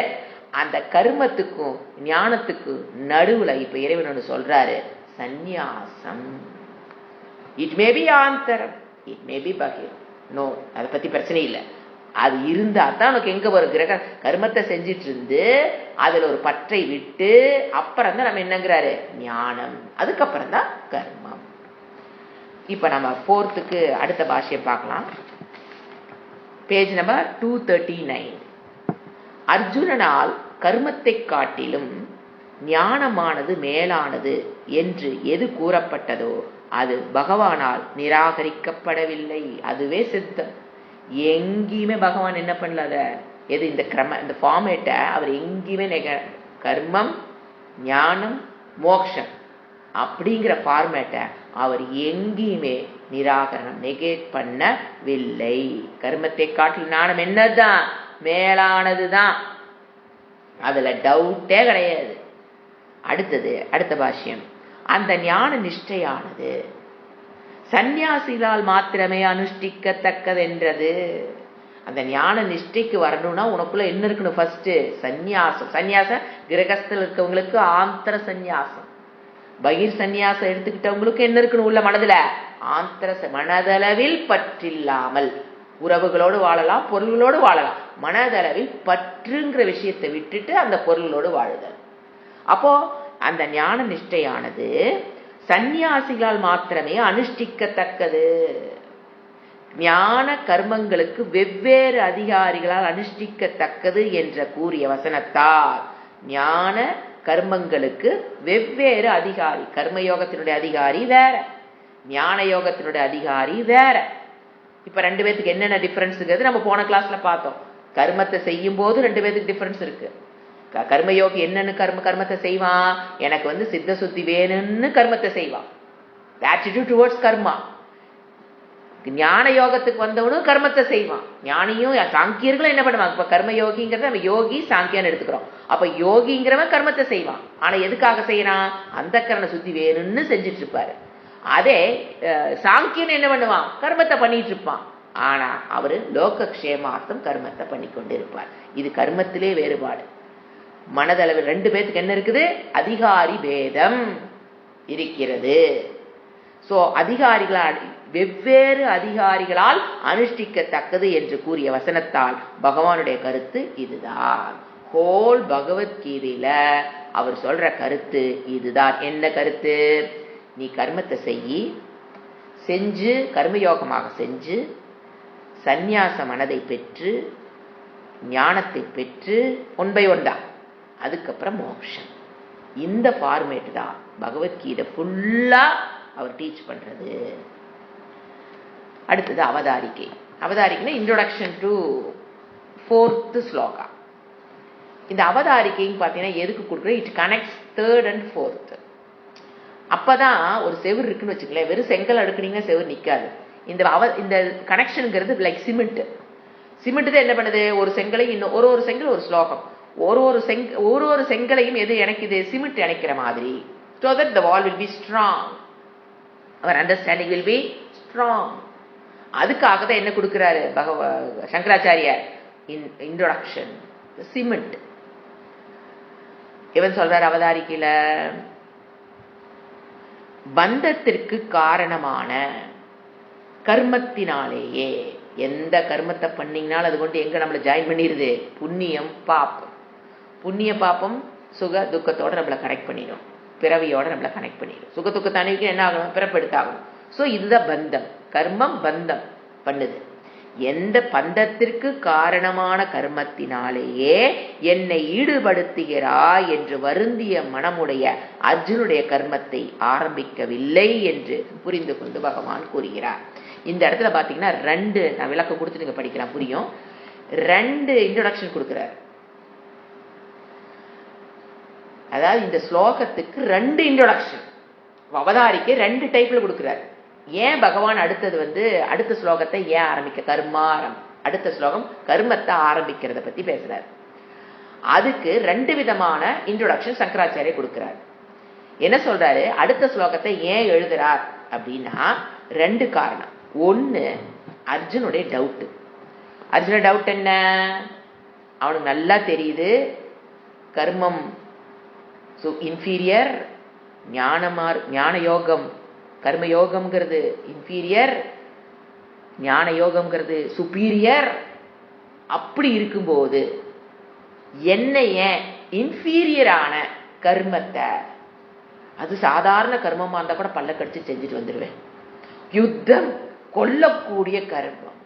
அந்த கர்மத்துக்கும் ஞானத்துக்கும் நடுவுல இப்ப இறைவன் ஒன்று சொல்றாரு, சந்நியாசம். இட் மே பி ஆந்தரம், இட் மே பி பகிர், நோ, அதை பத்தி பிரச்சனை இல்லை. அது இருந்தா தான் உனக்கு எங்க ஒரு கிரக கர்மத்தை செஞ்சிட்டு இருந்து அதுல ஒரு பற்றை விட்டு அப்புறம் தான் நம்ம என்னங்கிறாரு? ஞானம். அதுக்கப்புறம் தான் கர்மம். இப்ப நம்ம 4th அடுத்த பாஷையை பார்க்கலாம். Page number 239. அர்ஜுனனால் கர்மத்தை காட்டிலும் ஞானமானது மேலானது என்று எது கூறப்பட்டதோ அது பகவானால் நிராகரிக்கப்படவில்லை. அதுவே சித்தம். எங்கேயுமே பகவான் என்ன பண்ணல, எது இந்த இந்த ஃபார்மேட்டை அவர் எங்கேயுமே கர்மம், ஞானம், மோக்ஷம் அப்படிங்கிற ஃபார்மேட்டை அவர் எங்கேயுமே நிராகரணம் நெகேட் பண்ணவில்லை. கர்மத்தை காட்டில் ஞானம் என்னதான்? மேலானதுதான், அதுல டவுட்டே கிடையாது. அடுத்த பாஷ்யம். அந்த ஞான நிஷ்டையானது சந்நியாசிகளால் மாத்திரமே அனுஷ்டிக்கத்தக்கதென்றது. அந்த ஞான நிஷ்டைக்கு வரணும்னா உனக்குள்ள என்ன இருக்கணும்? ஃபர்ஸ்ட் சந்நியாசம். சந்நியாசம் கிரகஸ்தில் இருக்கவங்களுக்கு ஆந்தர சந்நியாசம். பகிர் சந்நியாசம் எடுத்துக்கிட்டவங்களுக்கு என்ன இருக்கணும்? உள்ள மனதுல ஆந்தர மனதளவில் பற்றில்லாமல் உறவுகளோடு வாழலாம், பொருள்களோடு வாழலாம். மனதளவில் பற்றுங்கிற விஷயத்தை விட்டுட்டு அந்த பொருள்களோடு வாழுதல். அப்போ அந்த ஞான நிஷ்டையானது சந்நியாசிகளால் மாத்திரமே அனுஷ்டிக்கத்தக்கது. ஞான கர்மங்களுக்கு வெவ்வேறு அதிகாரிகளால் அனுஷ்டிக்கத்தக்கது என்ற கூறிய வசனத்தால் ஞான கர்மங்களுக்கு வெவ்வேறு அதிகாரி. கர்மயோகத்தினுடைய அதிகாரி வேற, ஞான யோகத்தினுடைய அதிகாரி வேற. இப்ப 2 பேத்துக்கு என்னென்ன டிஃபரன்ஸுங்கிறது நம்ம போன கிளாஸ்ல பார்த்தோம். கர்மத்தை செய்யும் போது 2 பேத்துக்கு டிஃபரன்ஸ் இருக்கு. கர்மயோகி என்னன்னு கர்மத்தை செய்வான்? எனக்கு சித்த சுத்தி வேணும்னு கர்மத்தை செய்வான், ஆட்டிடியூட் டுவர்ட்ஸ் கர்மா. ஞான யோகத்துக்கு வந்தவனும் கர்மத்தை செய்வான். ஞானியும் சாங்கியர்களும் என்ன பண்ணுவாங்க? இப்ப கர்மயோகிங்கிறத நம்ம யோகி சாங்கியான்னு எடுத்துக்கிறோம். அப்ப யோகிங்கிறவன் கர்மத்தை செய்வான், ஆனா எதுக்காக செய்யறான்? அந்த கரண சுத்தி வேணும்னு செஞ்சுட்டு இருப்பாரு. அதே சாங்கியன் என்ன பண்ணுவான்? கர்மத்தை பண்ணிட்டு இருப்பான், ஆனா அவரு லோக க்ஷேமார்த்தம் கர்மத்தை பண்ணி கொண்டு இருப்பார். இது கர்மத்திலே வேறுபாடு. மனதளவில் 2 பேத்துக்கு என்ன இருக்குது? அதிகாரி பேதம் இருக்கிறது. சோ அதிகாரிகளால் வெவ்வேறு அதிகாரிகளால் அனுஷ்டிக்கத்தக்கது என்று கூறிய வசனத்தால் பகவானுடைய கருத்து இதுதான். ஹோல் பகவத்கீதையில அவர் சொல்ற கருத்து இதுதான். என்ன கருத்து? நீ கர்மத்தை செஞ்சு கர்மயோகமாக செஞ்சு சந்நியாச மனதை பெற்று ஞானத்தை பெற்று 1 by 1 தான், அதுக்கப்புறம் மோட்சம். இந்த ஃபார்மேட் தான் பகவத்கீதை ஃபுல்லா அவர் டீச் பண்றது. அடுத்தது அவதாரிக்கை. அவதாரிக்கைனா இன்ட்ரோடக்ஷன் டு 4th ஸ்லோகா. இந்த அவதாரிக்கைன்னு பார்த்தீங்கன்னா எதுக்கு கொடுக்குறேன், it connects 3rd and 4th. அப்பதான் ஒரு செவர் இருக்குன்னு வச்சுக்கலேன், வெறும் செங்கல் அடுக்குனீங்கன்னா செவர் நிற்காது. இந்த கனெக்ஷனுங்கிறது லைக் சிமெண்ட். சிமெண்ட் தான் என்ன பண்ணுது, ஒரு செங்கலை இன்னும் ஒரு செங்கல் ஒரு ஸ்லோகம், ஒரு செங்கலையும் எது இணைக்குது, சிமெண்ட் இணைக்கிற மாதிரி. So that the wall will be strong, our understanding will be strong. அதுக்காக தான் என்ன கொடுக்கிறாரு சங்கராச்சாரியார், இன்ட்ரோடக்ஷன் சிமெண்ட். இவன் சொல்றார் அவதாரிக்கையில, பந்தத்திற்கு காரணமான கர்மத்தினாலேயே, எந்த கர்மத்தை பண்ணீங்கனாலும் அது கொண்டு எங்க நம்மளை ஜாயின் பண்ணிடுது, புண்ணியம் பாப்பம். புண்ணிய பாப்பம் சுக துக்கத்தோட நம்மளை கனெக்ட் பண்ணிடும், பிறவியோட நம்மளை கனெக்ட் பண்ணிடும். சுக துக்கத்தை அணிவிக்க என்ன ஆகணும், பிறப்பெடுத்தாகணும். ஸோ இதுதான் பந்தம், கர்மம் பந்தம் பண்ணுது. எந்த பந்தத்திற்கு காரணமான கர்மத்தினாலேயே என்னை ஈடுபடுத்துகிறாய் என்று வருந்திய மனமுடைய அர்ஜுனுடைய கர்மத்தை ஆரம்பிக்கவில்லை என்று புரிந்து கொண்டு பகவான் கூறுகிறார். இந்த இடத்துல பாத்தீங்கன்னா 2 நான் விளக்கம் கொடுத்து நீங்க படிக்கலாம், புரியும். 2 இன்ட்ரோடக்ஷன் கொடுக்கிறார். அதாவது இந்த ஸ்லோகத்துக்கு 2 இன்ட்ரோடக்ஷன், அவதாரிக்கை 2 டைப்ல கொடுக்கிறார். ஏன் பகவான் அடுத்த ஸ்லோகத்தை ஏன் ஆரம்பிக்க, கர்மாரம், அடுத்த ஸ்லோகம் கர்மத்தை ஆரம்பிக்கிறத பத்தி பேசுறாரு. அதுக்கு 2 விதமான இன்ட்ரோடக்ஷன் சங்கராச்சாரிய கொடுக்கிறார். என்ன சொல்றாரு, அடுத்த ஸ்லோகத்தை ஏன் எழுதுறார் அப்படின்னா 2 காரணம். 1, அர்ஜுனுடைய டவுட். அர்ஜுனுடைய டவுட் என்ன, அவனுக்கு நல்லா தெரியுது கர்மம் இன்ஃபீரியர், ஞான யோகம் கர்மயோகம்ங்கிறது இன்ஃபீரியர், ஞான யோகம்ங்கிறது சுப்பீரியர். அப்படி இருக்கும்போது என்னைய இன்ஃபீரியரான கர்மத்தை, அது சாதாரண கர்மமா இருந்தா கூட பல்ல கடிச்சு செஞ்சுட்டு வந்துடுவேன், யுத்தம் கொல்லக்கூடிய கர்மம்,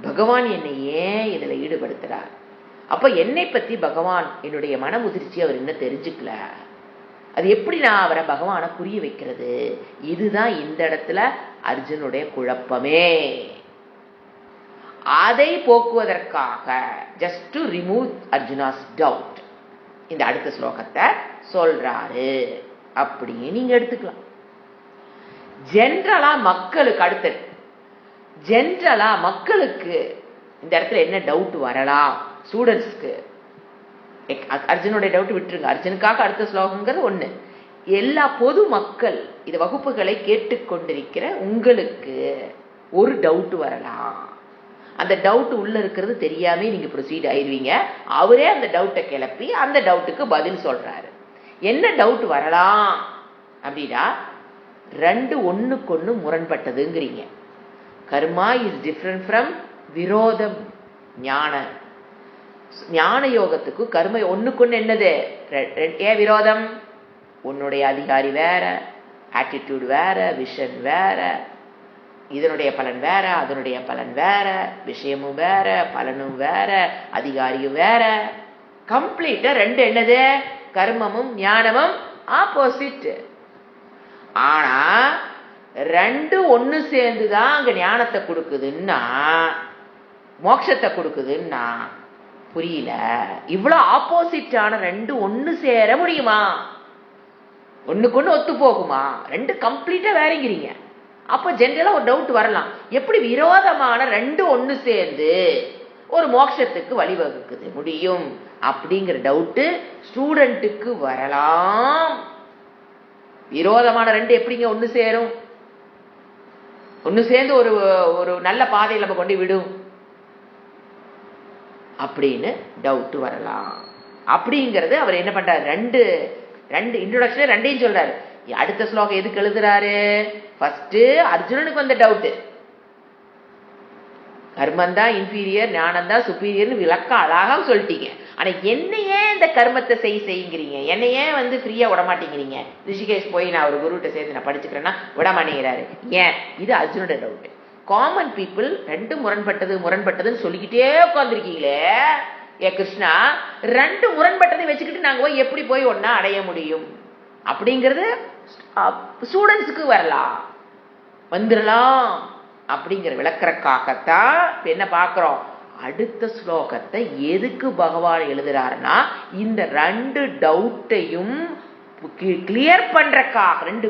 பகவான் என்னை ஏன் இதுல ஈடுபடுத்துறார்? அப்ப என்னை பத்தி பகவான் என்னுடைய மன முதிர்ச்சி அவர் என்ன தெரிஞ்சுக்கல, அது எப்படி நான் அவரை பகவானை புரிய வைக்கிறது? இதுதான் இந்த இடத்துல அர்ஜுனுடைய குழப்பமே. அதை போக்குவதற்காக just to remove Arjuna's doubt இந்த அடுத்த ஸ்லோகத்தை சொல்றாரு. அப்படியே நீங்க எடுத்துக்கலாம். ஜென்ரலா மக்களுக்கு இந்த இடத்துல என்ன டவுட் வரலாம், ஸ்டூடெண்ட்ஸ்க்கு அர்ஜுனுடைய டவுட் விட்டுருங்க, அர்ஜுனுக்காக அடுத்த ஸ்லோகங்கிறது 1. எல்லா பொது மக்கள் இந்த வகுப்புகளை கேட்டுக்கொண்டிருக்கிற உங்களுக்கு ஒரு டவுட் வரலாம். அந்த டவுட் உள்ள இருக்கிறது தெரியாம நீங்க ப்ரொசீட் ஆயிடுவீங்க. அவரே அந்த டவுட்டை கிளப்பி அந்த டவுட்டுக்கு பதில் சொல்றாரு. என்ன டவுட் வரலாம் அப்படின்னா, 2 ஒண்ணுக்கொண்ணு முரண்பட்டதுங்கிறீங்க. கர்மா இஸ் டிஃபரண்ட் ஃப்ரம் விரோதம். ஞான யோகத்துக்கு கர்ம ஒண்ணுக்கொண்ணு என்னது, ஏன் விரோதம்? உன்னுடைய அதிகாரி வேற, ஆட்டிடியூட் வேற, விஷன் வேற, இதனுடைய பலன் வேற, அதனுடைய பலன் வேற, விஷயமும் வேற, பலனும் வேற, அதிகாரியும் வேற. கம்ப்ளீட்டா 2 என்னது, கர்மமும் ஞானமும் ஆப்போசிட். ஆனா 2 ஒண்ணு சேர்ந்துதான் அங்க ஞானத்தை கொடுக்குதுன்னா, மோட்சத்தை கொடுக்குதுன்னா புரியல. இவ்வளவு ஆப்போசிட்டான 2 ஒண்ணு சேர முடியுமா? ஒண்ணுக்கு ஒண்ணு ஒத்து போகுமா? 2 கம்ப்ளீட்டா வேறங்கிறீங்க. அப்ப ஜென்ரலா ஒரு டவுட் வரலாம், எப்படி விரோதமான 2 ஒண்ணு சேர்ந்து ஒரு மோட்சத்துக்கு வழிவகுக்குது முடியும் அப்படிங்கிற டவுட் ஸ்டூடெண்ட்டுக்கு வரலாம். விரோதமான 2 எப்படிங்க ஒண்ணு சேரும்? ஒண்ணு சேர்ந்து ஒரு நல்ல பாதையில் நம்ம கொண்டு விடும் அப்படின்னு டவுட் வரலாம். அப்படிங்கிறது அவர் என்ன பண்றாரு, 2 இன்ட்ரோடக்ஷன் 2ஐயும் சொல்றாரு. அடுத்த ஸ்லோகம் எதுக்கு எழுதுறாரு? ஃபர்ஸ்ட் அர்ஜுனனுக்கு வந்த டவுட், கர்மம் தான் இன்ஃபீரியர், ஞானம் தான் சுப்பீரியர்னு விளக்கம் அழகா சொல்லிட்டீங்க. ஆனா என்னையே இந்த கர்மத்தை செய்யுங்கிறீங்க, என்னையே ஃப்ரீயா விட மாட்டேங்கிறீங்க. ரிஷிகேஷ் போய் நான் ஒரு குருட்ட சேர்ந்து நான் படிச்சுக்கிறேன்னா விட மாட்டேங்கிறாரு. ஏன்? இது அர்ஜுனோட டவுட். காமன் பீப்புள் ரெண்டு முரண்பட்டதுன்னு சொல்லிக்கிட்டே உட்காந்துருக்கீங்களே ஏ கிருஷ்ணா, ரெண்டு முரண்பட்டதை வச்சுக்கிட்டு நாங்க போய் எப்படி போய் ஒன்னா அடைய முடியும் அப்படிங்கிறது ஸ்டூடெண்ட்ஸுக்கு வரலாம், வந்துடலாம் அப்படிங்கிற விளக்கறக்காகத்தான் என்ன பார்க்கிறோம். அடுத்த ஸ்லோகத்தை எதுக்கு பகவான் எழுதுறாருன்னா இந்த ரெண்டு டவுட்டையும் கிளியர் பண்றக்காக, ரெண்டு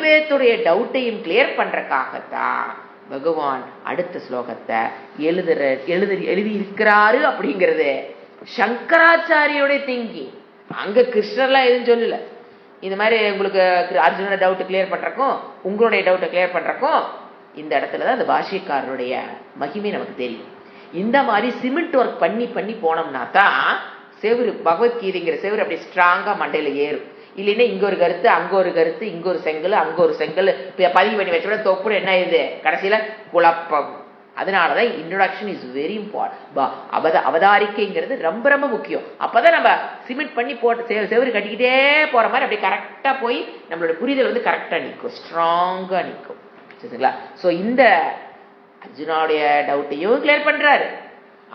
பேர்த்துடைய டவுட்டையும் கிளியர் பண்றக்காகத்தான் பகவான் அடுத்த ஸ்லோகத்தை எழுதி இருக்கிறாரு அப்படிங்கிறது சங்கராச்சாரியோட திங்கிங். அங்க கிருஷ்ணர்லாம் எதுவும் சொல்லல. இந்த மாதிரி உங்களுக்கு அர்ஜுனோட டவுட் கிளியர் பண்றக்கும் உங்களுடைய டவுட்டை கிளியர் பண்றக்கும் இந்த இடத்துலதான் அந்த பாஷ்யக்காரருடைய மகிமை நமக்கு தெரியும். இந்த மாதிரி சிமெண்ட் ஒர்க் பண்ணி போனோம்னா தான் செவரு, பகவத்கீதைங்கிற செவரு அப்படி ஸ்ட்ராங்கா மண்டையில ஏறும். இல்லைன்னா இங்க ஒரு கருத்து அங்க ஒரு கருத்து, இங்க ஒரு செங்கல் அங்க ஒரு செங்கல் பதிவு பண்ணி வச்சோட தொப்புன்னு என்ன இது கடைசியில குழப்பம். அதனாலதான் இன்ட்ரோடக்ஷன் இஸ் வெரி இம்பார்ட்டன்ட். அவதாரிக்கைங்கிறது ரொம்ப ரொம்ப முக்கியம். அப்பதான் நம்ம சிமெண்ட் பண்ணி போட்டு செவரு கட்டிக்கிட்டே போற மாதிரி அப்படியே கரெக்டா போய் நம்மளோட புரிதல் கரெக்டா நிற்கும், ஸ்ட்ராங்கா நிற்கும். சரிங்களா? சோ இந்த அர்ஜுனாவுடைய டவுட்டையும் கிளியர் பண்றாரு.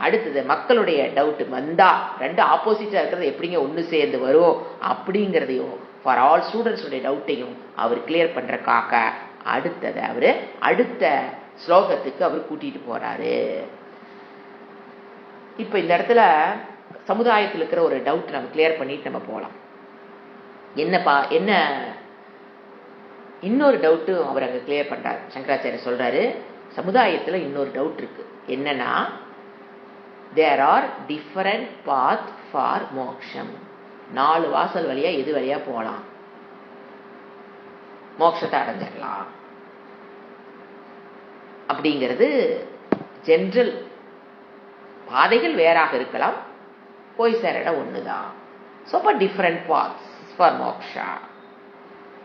அடுத்தது மக்களுடைய டவுட் வந்தா ரெண்டு ஆப்போசிட்டா இருக்கிறது எப்படிங்க ஒண்ணு சேர்ந்து வரும் அப்படிங்கிறதையும் ஃபார் ஆல் ஸ்டூடெண்ட்ஸ் டவுட்டையும் அவர் கிளியர் பண்றதுக்காக அடுத்தது அவரு அடுத்த ஸ்லோகத்துக்கு அவர் கூட்டிட்டு போறாரு. இப்ப இந்த இடத்துல சமுதாயத்தில் இருக்கிற ஒரு டவுட் நம்ம கிளியர் பண்ணிட்டு நம்ம போலாம். என்ன இன்னொரு டவுட்டும் அவர் அங்க கிளியர் பண்றாரு. சங்கராச்சாரியர் சொல்றாரு, சமுதாயத்துல இன்னொரு டவுட் இருக்கு. என்னன்னா, there are different path for மோக்ஷம். 4 வாசல் வழியா எது வழியா போலாம், மோட்சத்தை அடைஞ்சிடலாம் அப்படிங்கிறது ஜென்ரல். பாதைகள் வேறாக இருக்கலாம், போய் சேர இடம் ஒண்ணுதான். So for different paths for moksha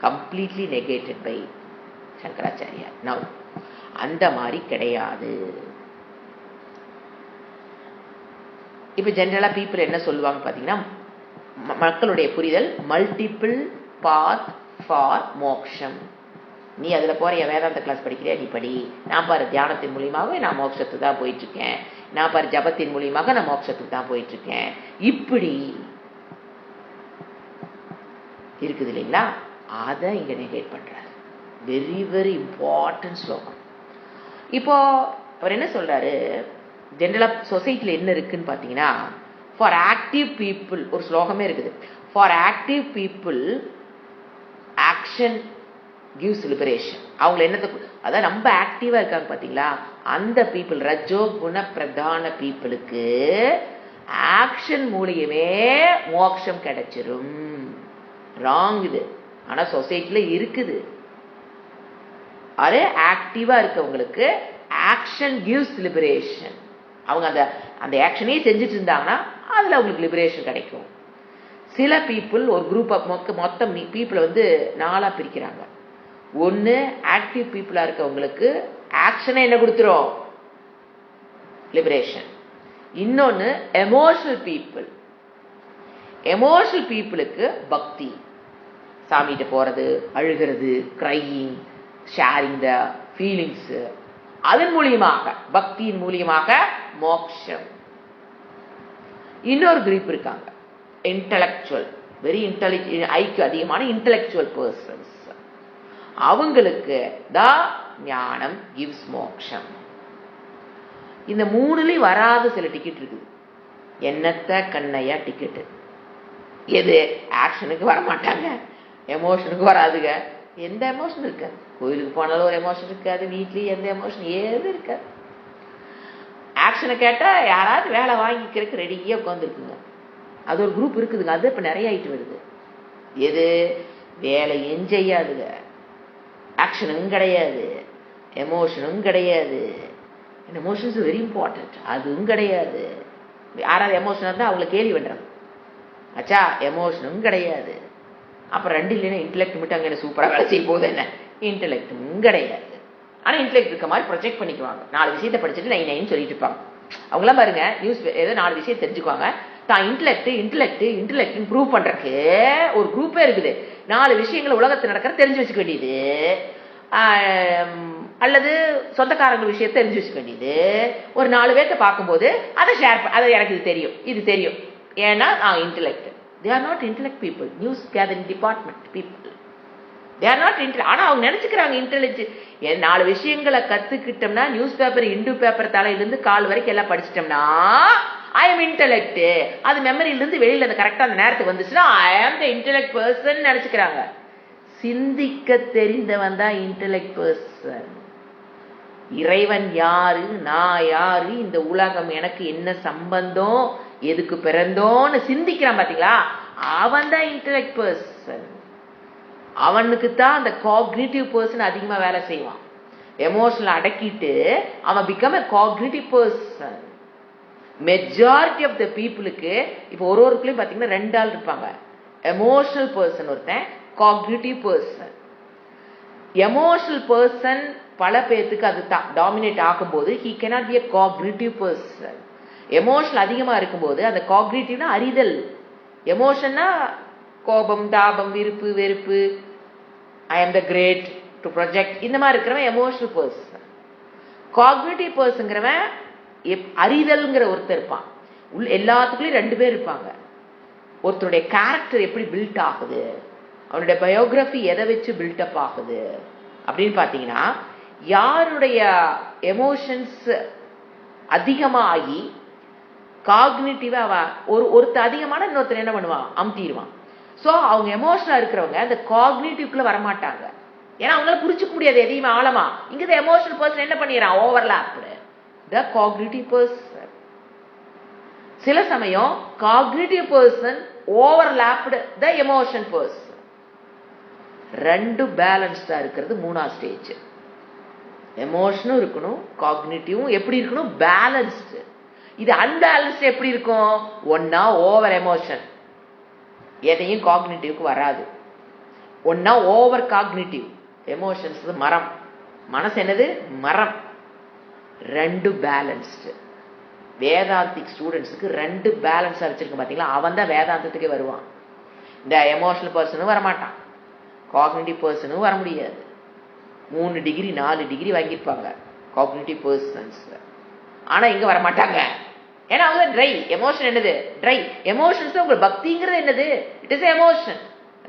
completely negated by Shankaracharya. Now அந்த மாதிரி கிடையாது. இப்ப ஜெனரலா பீப்புள் என்ன சொல்லுவாங்க பாத்தீங்கன்னா, மக்களுடைய புரிதல் மல்டிபிள் பாத் ஃபார் மோக்ஷம். நீ அதுல போறிய வேதாந்த கிளாஸ் படிக்கிறியா, நீ படி. நான் பாரு தியானத்தின் மூலியமாகவே நான் மோட்சத்துக்கு தான் போயிட்டு இருக்கேன், நான் பாரு ஜபத்தின் மூலியமாக நான் மோட்சத்துக்கு தான் போயிட்டு இருக்கேன், இப்படி இருக்குது இல்லைங்களா? அதை இங்க நெகேட் பண்றாரு. வெரி வெரி இம்பார்ட்டன்ட் ஸ்லோகம். இப்போ அவர் என்ன சொல்றாரு, ஜெனரலா சொசைட்டில என்ன இருக்குன்னு பாத்தீங்கன்னா, ஃபார் ஆக்டிவ் பீப்புள் ஒரு ஸ்லோகமே இருக்குது. For active people action gives liberation. அவங்க என்னத்தை, அதான் ரொம்ப ஆக்டிவா இருக்காங்க பாத்தீங்களா, அந்த பீப்புள் ரஜோ குண பிரதான பீப்புளுக்கு ஆக்ஷன் மூலியமே மோட்சம் கிடைச்சிரும். ராங் இது, ஆனா சொசைட்டில இருக்குது. அது ஆக்டிவா இருக்கவங்களுக்கு ஆக்ஷன் gives liberation. அவங்க அந்த ஆக்ஷனே செஞ்சுட்டு இருந்தாங்கன்னா அதுல அவங்களுக்கு லிபரேஷன் கிடைக்கும். சில பீப்புள் ஒரு குரூப் மொத்த பீப்புளை 4 பிரிக்கிறாங்க. ஒன்னு ஆக்டிவ் பீப்புளா இருக்கவங்களுக்கு ஆக்ஷனை என்ன கொடுத்துரும், லிபரேஷன். இன்னொன்னு எமோஷனல் பீப்புள். எமோஷனல் பீப்புளுக்கு பக்தி, சாமிகிட்ட போறது, அழுகிறது, கிரையிங், ஷேரிங் த ஃபீலிங்ஸ், அதன் மூலியமாக பக்தியின் மூலியமாக மோக்ஷம். இன்னொரு குரூப் இருக்காங்க இன்டலெக்சுவல், வெரி இன்டெலிஜென்ட், ஐக்கு அதிகமான இன்டெலெக்சுவல் பர்சன்ஸ். அவங்களுக்கு தான் ஞானம் gives மோக்ஷம். இந்த 3லயும் வராத சில டிக்கெட் இருக்குது. என்னத்த கண்ணையா டிக்கெட், எது ஆக்ஷனுக்கு வர மாட்டாங்க, எமோஷனுக்கு வராதுங்க. எந்த எமோஷன் இருக்காது, கோயிலுக்கு போனாலும் ஒரு எமோஷன் இருக்காது, வீட்லயும் எந்த எமோஷன் ஏது இருக்காது. ஆக்ஷனை கேட்டா யாராவது வேலை வாங்கிக்கிறதுக்கு ரெடியா உட்காந்துருக்குங்க. அது ஒரு குரூப் இருக்குதுங்க. அது இப்ப நிறைய ஆயிட்டு வருது. எது வேலையும் செய்யாதுங்க, ஆக்ஷனும் கிடையாது, எமோஷனும் கிடையாது. எமோஷன்ஸ் வெரி இம்பார்ட்டன்ட், அதுவும் கிடையாது. யாராவது எமோஷன் இருந்தா அவங்களை கேள்வி பண்றாங்க, ஆச்சா எமோஷனும் கிடையாது. அப்புறம் 2 இல்லைன்னா இன்டெலெக்ட் மட்டும் அங்க என்ன சூப்பரா வேலை செய்யும் போது என்ன, இன்டெலெக்டும் கிடையாது. ஆனா இன்டெலெக்ட் இருக்க மாதிரி ப்ரொஜெக்ட் பண்ணிக்குவாங்க. 4 விஷயத்தை படிச்சுட்டு 9 சொல்லிட்டு இருப்பாங்க. அவங்களாம் பாருங்க, நியூஸ் ஏதோ 4 விஷயம் தெரிஞ்சுக்குவாங்க, தான் இன்டெலெக்ட் ப்ரூவ் பண்றதுக்கு ஒரு குரூப்பே இருக்குது. 4 விஷயங்கள் உலகத்தில் நடக்கிற தெரிஞ்சு வச்சுக்க வேண்டியது. அல்லது சொந்தக்காரங்க விஷயத்தை தெரிஞ்சு வச்சுக்க வேண்டியது. ஒரு 4 பேர்த்த பார்க்கும்போது அதை அதை எனக்கு இது தெரியும் ஏன்னா நான் intellect. They are not intellect people. News gathering department people, they are not intellect. ஆனா அவங்க நினைச்சுக்கிறாங்க இன்டெலிஜென்ட். 4 விஷயங்களை கத்துக்கிட்டோம்னா, நியூஸ் பேப்பர் இந்து பேப்பர் தலையிலிருந்து கால் வரைக்கும் எல்லாம் படிச்சிட்டோம்னா ஐ எம் இன்டெலெக்ட். அது மெமரியிலிருந்து வெளியில அந்த கரெக்டா அந்த நேரத்துக்கு வந்துச்சுன்னா ஐ ஆம் த இன்டெலெக்ட் பர்சன் நினைச்சுக்கிறாங்க. சிந்திக்க தெரிந்தவன் தான் இன்டெலெக்ட் பர்சன். இறைவன் யாரு, நான் யாரு, இந்த உலகம் எனக்கு என்ன சம்பந்தம், எதுக்கு பிறந்தோன்னு சிந்திக்கிறான் பாத்தீங்களா, அவன் தான் இன்டெலெக்ட் பர்சன். அவனுக்கு தான் அந்த காக்னிட்டிவ் பர்சன் அதிகமா வேலை செய்வான். எமோஷனல் அடக்கிட்டு அவன் become a cognitive person. Majority of the பீப்புளுக்கு இப்போ ஒருவருக்குள்ளேயும் பாத்தீங்கன்னா 2 ஆள் இருப்பாங்க. எமோஷனல் பர்சன் ஒருத்தன், காக்னிட்டிவ் பர்சன். எமோஷனல் பர்சன் பல பேர்த்துக்கு அது டாமினேட் ஆகும்போது he cannot be a cognitive person. Emotional அதிகமா இருக்கும்போது அந்த காக்னிட்டிவ்னா அறிதல். எமோஷன்னா கோபம், தாபம், விருப்பு, வெறுப்பு, ஐ ஆம் த கிரேட் டு ப்ரொஜெக்ட், இந்த மாதிரி இருக்கிறவன் எமோஷனல் பர்சன். காக்னிட்டிவ் பர்சன்ங்கிறவன் அறிதல்ங்கிற ஒருத்தர் இருப்பான். எல்லாத்துக்குள்ளயும் 2 பேர் இருப்பாங்க. ஒருத்தருடைய கேரக்டர் எப்படி பில்ட் ஆகுது, அவனுடைய பயோகிராஃபி எதை வச்சு பில்டப் ஆகுது அப்படின்னு பாத்தீங்கன்னா, யாருடைய எமோஷன்ஸ் அதிகமாகி காக்னிட்டிவா ஒருத்தர் அதிகமான இன்னொருத்தர் என்ன பண்ணுவான், அமுத்திடுவான். ஸோ அவங்க எமோஷனலா இருக்கிறவங்க அந்த காக்னிட்டிவ்க்குள்ள வரமாட்டாங்க. ஏன்னா அவங்களால புரிஞ்சுக்க முடியாது எதையுமே ஆழமா. இங்க எமோஷனல் பர்சன் என்ன பண்ணிடுறான், ஓவர்லாப்டு த காக்னிட்டிவ் பர்சன். சில சமயம் காக்னிட்டிவ் பர்சன் ஓவர்லாப்டு த எமோஷன் பர்சன். 2 பேலன்ஸ்டா இருக்கிறது 3ஆவது ஸ்டேஜ். எமோஷனும் இருக்கணும், காக்னிட்டிவும் எப்படி இருக்கணும், பேலன்ஸ்டு. இது அன்பேலன்ஸ்டு எப்படி இருக்கும், ஒன்னா ஓவர் எமோஷன், எதையும் காக்னிட்டிவ்க்கு வராது. ஒன்னா ஓவர் காக்னிட்டிவ், எமோஷன்ஸ் மரம், மனசு என்னது மரம். 2 பேலன்ஸ்டு. வேதாந்திக் ஸ்டூடெண்ட்ஸுக்கு 2 பேலன்ஸா வச்சிருக்க பாத்தீங்களா, அவன் தான் வேதாந்தத்துக்கே வருவான். இந்த எமோஷனல் பர்சனும் வரமாட்டான், காக்னிட்டிவ் பர்சனும் வர முடியாது. 3 டிகிரி 4 டிகிரி வாங்கியிருப்பாங்க காக்னிட்டிவ் பர்சன்ஸ். ஆனா இங்க வரமாட்டாங்க. ஏன்னா அவங்க ட்ரை. எமோஷன் என்னது, ட்ரை. எமோஷன்ஸ் உங்களுக்கு பக்திங்கிறது என்னது, இட் இஸ் எமோஷன்.